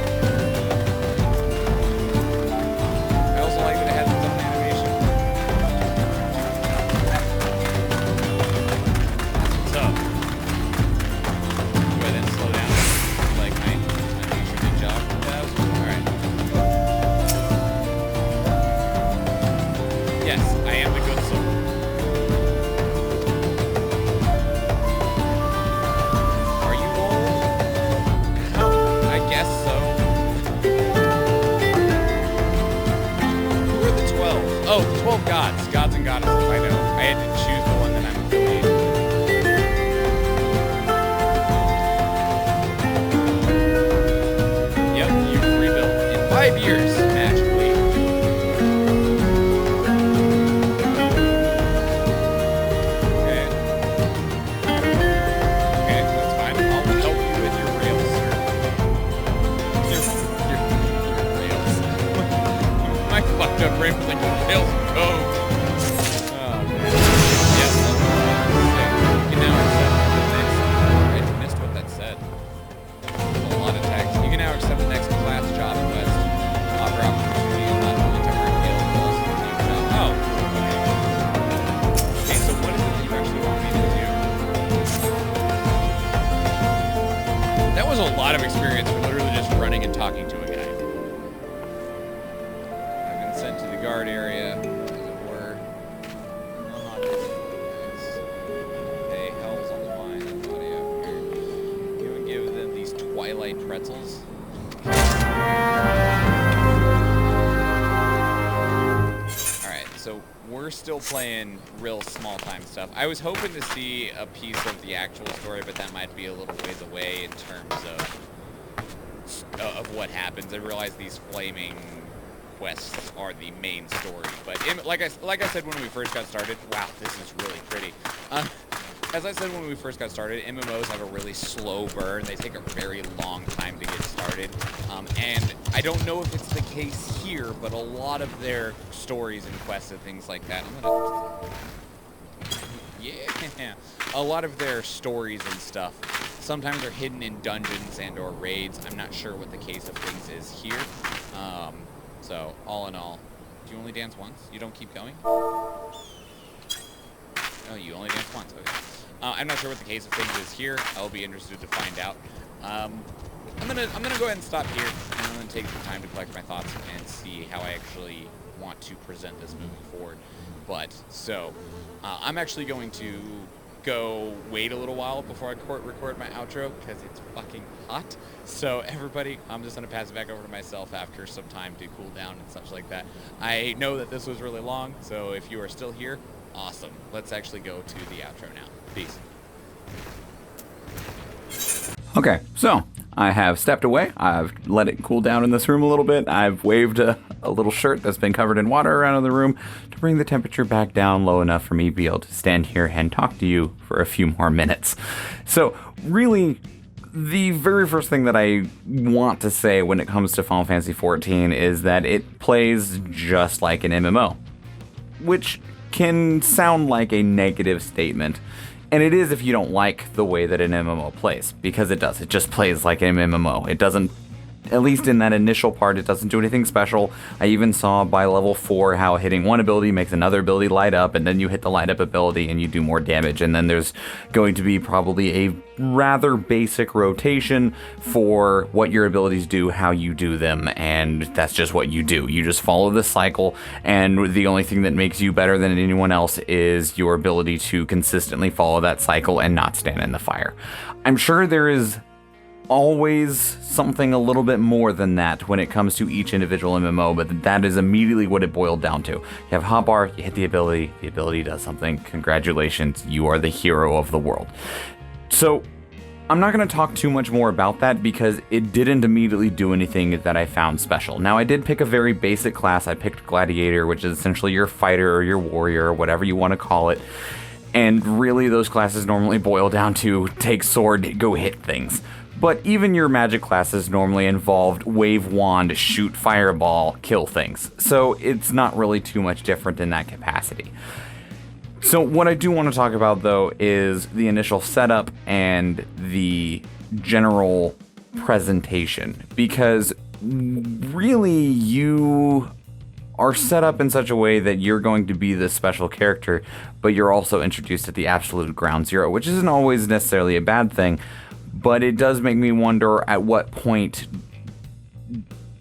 Oh, 12 gods. Gods and goddesses, I know. I had to choose the one that I'm affiliated with. Yep, you've rebuilt in 5 years, magically. Okay. Okay, that's fine. I'll help you with your rails, sir. Your rails. My fucked up brain was like, rails and code. Oh, man. Yes, you can now accept the next... I missed what that said. A lot of text. You can now accept the next class job quest. Offer opportunity not only to earn guild, but also to team job. Oh, okay. Okay, so what is it that you actually want me to do? That was a lot of experience for literally just running and talking to a guy. I've been sent to the guard area, as it were. we're still playing real small-time stuff. I was hoping to see a piece of the actual story, but that might be a little ways away in terms of what happens. I realize these flaming quests are the main story, but like I said when we first got started, wow, this is really pretty. As I said when we first got started, MMOs have a really slow burn. They take a very long time to get started. And I don't know if it's the case here, but a lot of their stories and quests and things like that, a lot of their stories and stuff sometimes are hidden in dungeons and or raids. I'm not sure what the case of things is here. So all in all, do you only dance once? You don't keep going? Oh, you only dance once. Okay. I'm not sure what the case of things is here. I'll be interested to find out. I'm gonna go ahead and stop here, and I'm gonna take some time to collect my thoughts and see how I actually want to present this moving forward. But so, I'm actually going to go wait a little while before I record my outro because it's fucking hot. So everybody, I'm just gonna pass it back over to myself after some time to cool down and such like that. I know that this was really long, so if you are still here, awesome. Let's actually go to the outro now. Peace. Okay, so I have stepped away. I've let it cool down in this room a little bit. I've waved a little shirt that's been covered in water around in the room to bring the temperature back down low enough for me to be able to stand here and talk to you for a few more minutes. So really, the very first thing that I want to say when it comes to Final Fantasy XIV is that it plays just like an MMO, which can sound like a negative statement. And it is if you don't like the way that an MMO plays, because it does. It just plays like an MMO. It doesn't, at least in that initial part, it doesn't do anything special. I even saw by level 4 how hitting one ability makes another ability light up, and then you hit the light up ability and you do more damage. And then there's going to be probably a rather basic rotation for what your abilities do, how you do them, and that's just what you do. You just follow the cycle, and the only thing that makes you better than anyone else is your ability to consistently follow that cycle and not stand in the fire. I'm sure there is always something a little bit more than that when it comes to each individual MMO, but that is immediately what it boiled down to. You have hotbar, you hit the ability does something, congratulations, you are the hero of the world. So I'm not going to talk too much more about that because it didn't immediately do anything that I found special. Now, I did pick a very basic class. I picked Gladiator, which is essentially your fighter or your warrior or whatever you want to call it. And really, those classes normally boil down to take sword, go hit things. But even your magic classes normally involved wave wand, shoot fireball, kill things. So it's not really too much different in that capacity. So what I do want to talk about, though, is the initial setup and the general presentation. Because really, you are set up in such a way that you're going to be this special character, but you're also introduced at the absolute ground zero, which isn't always necessarily a bad thing. But it does make me wonder at what point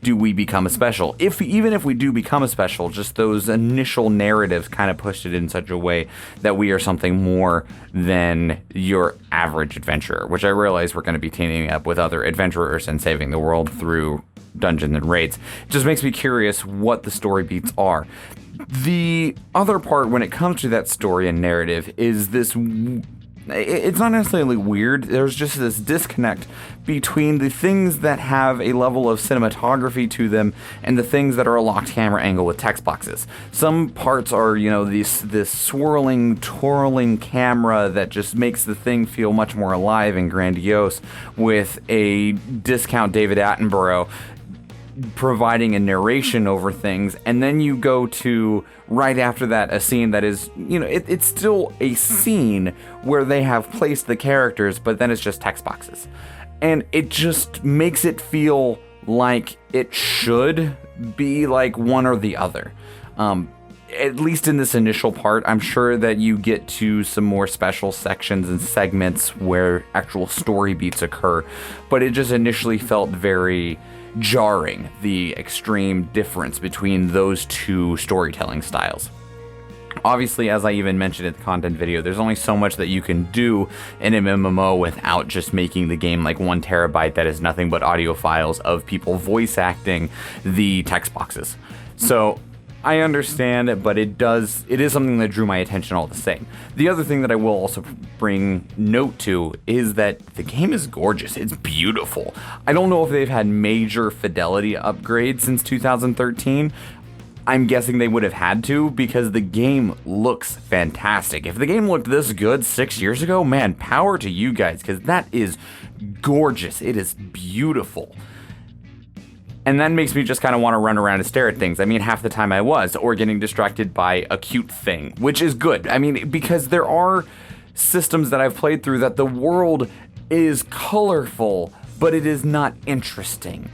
do we become a special? Even if we do become a special, just those initial narratives kind of pushed it in such a way that we are something more than your average adventurer, which I realize we're going to be teaming up with other adventurers and saving the world through dungeons and raids. It just makes me curious what the story beats are. The other part when it comes to that story and narrative is this. It's not necessarily weird, there's just this disconnect between the things that have a level of cinematography to them and the things that are a locked camera angle with text boxes. Some parts are, this swirling, twirling camera that just makes the thing feel much more alive and grandiose, with a discount David Attenborough providing a narration over things, and then you go to right after that a scene that is, it's still a scene where they have placed the characters, but then it's just text boxes, and it just makes it feel like it should be like one or the other. At least in this initial part. I'm sure that you get to some more special sections and segments where actual story beats occur, but it just initially felt very jarring, the extreme difference between those two storytelling styles. Obviously, as I even mentioned in the content video, there's only so much that you can do in an MMO without just making the game like 1 terabyte that is nothing but audio files of people voice acting the text boxes. So I understand, but it is something that drew my attention all the same. The other thing that I will also bring note to is that the game is gorgeous. It's beautiful. I don't know if they've had major fidelity upgrades since 2013. I'm guessing they would have had to because the game looks fantastic. If the game looked this good 6 years ago, man, power to you guys, because that is gorgeous. It is beautiful. And that makes me just kind of want to run around and stare at things. I mean, half the time I was, or getting distracted by a cute thing, which is good. I mean, because there are systems that I've played through that the world is colorful, but it is not interesting.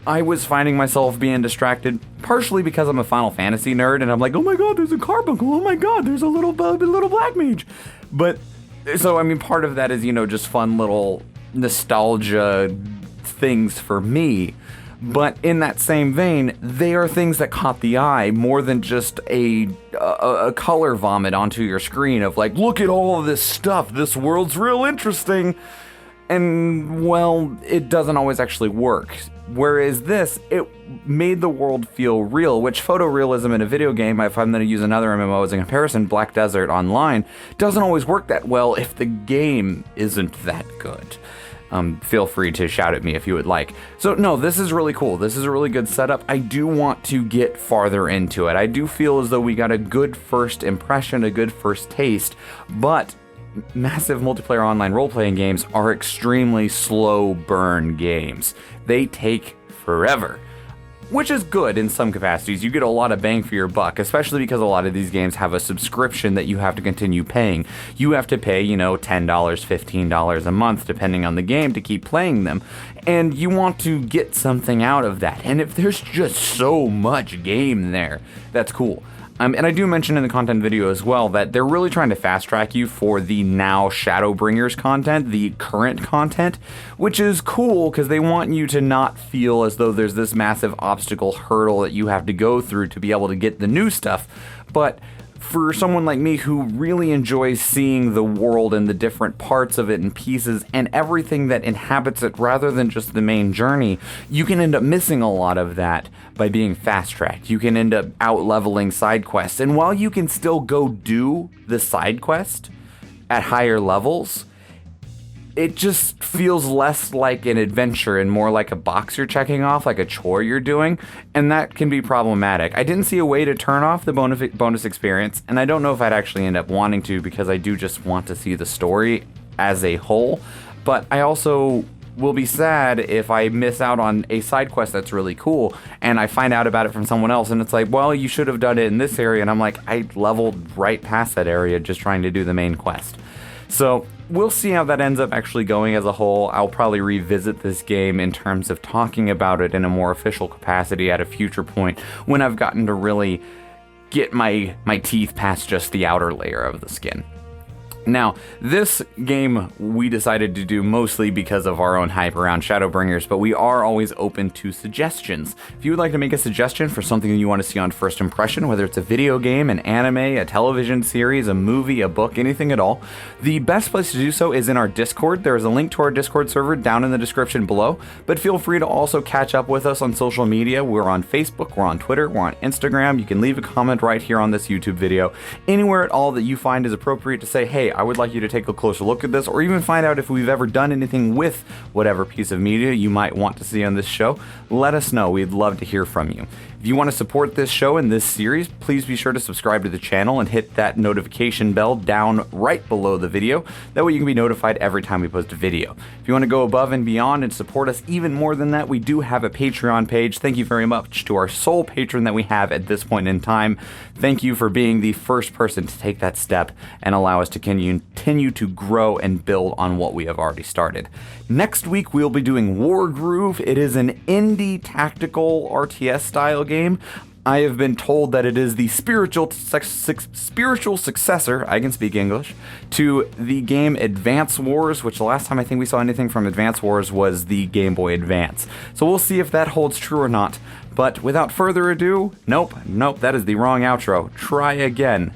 I was finding myself being distracted, partially because I'm a Final Fantasy nerd, and I'm like, oh my god, there's a carbuncle, oh my god, there's a little black mage. But, so, I mean, part of that is, just fun little nostalgia things for me. But in that same vein, they are things that caught the eye more than just a color vomit onto your screen of like, look at all of this stuff, this world's real interesting. And, well, it doesn't always actually work. Whereas this, it made the world feel real, which photorealism in a video game, if I'm going to use another MMO as a comparison, Black Desert Online, doesn't always work that well if the game isn't that good. Feel free to shout at me if you would like. So no, this is really cool. This is a really good setup. I do want to get farther into it. I do feel as though we got a good first impression, a good first taste, but massive multiplayer online role-playing games are extremely slow burn games. They take forever. Which is good in some capacities. You get a lot of bang for your buck, especially because a lot of these games have a subscription that you have to continue paying. You have to pay, $10, $15 a month, depending on the game, to keep playing them. And you want to get something out of that. And if there's just so much game there, that's cool. And I do mention in the content video as well that they're really trying to fast track you for the now Shadowbringers content, the current content, which is cool because they want you to not feel as though there's this massive obstacle hurdle that you have to go through to be able to get the new stuff. But for someone like me who really enjoys seeing the world and the different parts of it and pieces and everything that inhabits it rather than just the main journey, you can end up missing a lot of that by being fast-tracked. You can end up out-leveling side quests. And while you can still go do the side quest at higher levels, it just feels less like an adventure and more like a box you're checking off, like a chore you're doing, and that can be problematic. I didn't see a way to turn off the bonus experience, and I don't know if I'd actually end up wanting to because I do just want to see the story as a whole, but I also will be sad if I miss out on a side quest that's really cool and I find out about it from someone else and it's like, well, you should have done it in this area, and I'm like, I leveled right past that area just trying to do the main quest. So we'll see how that ends up actually going as a whole. I'll probably revisit this game in terms of talking about it in a more official capacity at a future point when I've gotten to really get my teeth past just the outer layer of the skin. Now, this game we decided to do mostly because of our own hype around Shadowbringers, but we are always open to suggestions. If you would like to make a suggestion for something you want to see on First Impression, whether it's a video game, an anime, a television series, a movie, a book, anything at all, the best place to do so is in our Discord. There is a link to our Discord server down in the description below, but feel free to also catch up with us on social media. We're on Facebook, we're on Twitter, we're on Instagram. You can leave a comment right here on this YouTube video. Anywhere at all that you find is appropriate to say, hey, I would like you to take a closer look at this, or even find out if we've ever done anything with whatever piece of media you might want to see on this show. Let us know. We'd love to hear from you. If you want to support this show and this series, please be sure to subscribe to the channel and hit that notification bell down right below the video. That way you can be notified every time we post a video. If you want to go above and beyond and support us even more than that, we do have a Patreon page. Thank you very much to our sole patron that we have at this point in time. Thank you for being the first person to take that step and allow us to continue to grow and build on what we have already started. Next week, we'll be doing Wargroove. It is an indie tactical RTS style game. I have been told that it is the spiritual successor, I can speak English, to the game Advance Wars, which the last time I think we saw anything from Advance Wars was the Game Boy Advance. So we'll see if that holds true or not. But without further ado, nope, that is the wrong outro. Try again.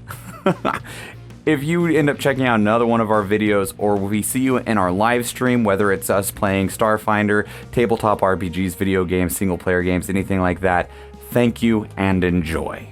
If you end up checking out another one of our videos, or we see you in our live stream, whether it's us playing Starfinder, tabletop RPGs, video games, single player games, anything like that, thank you and enjoy.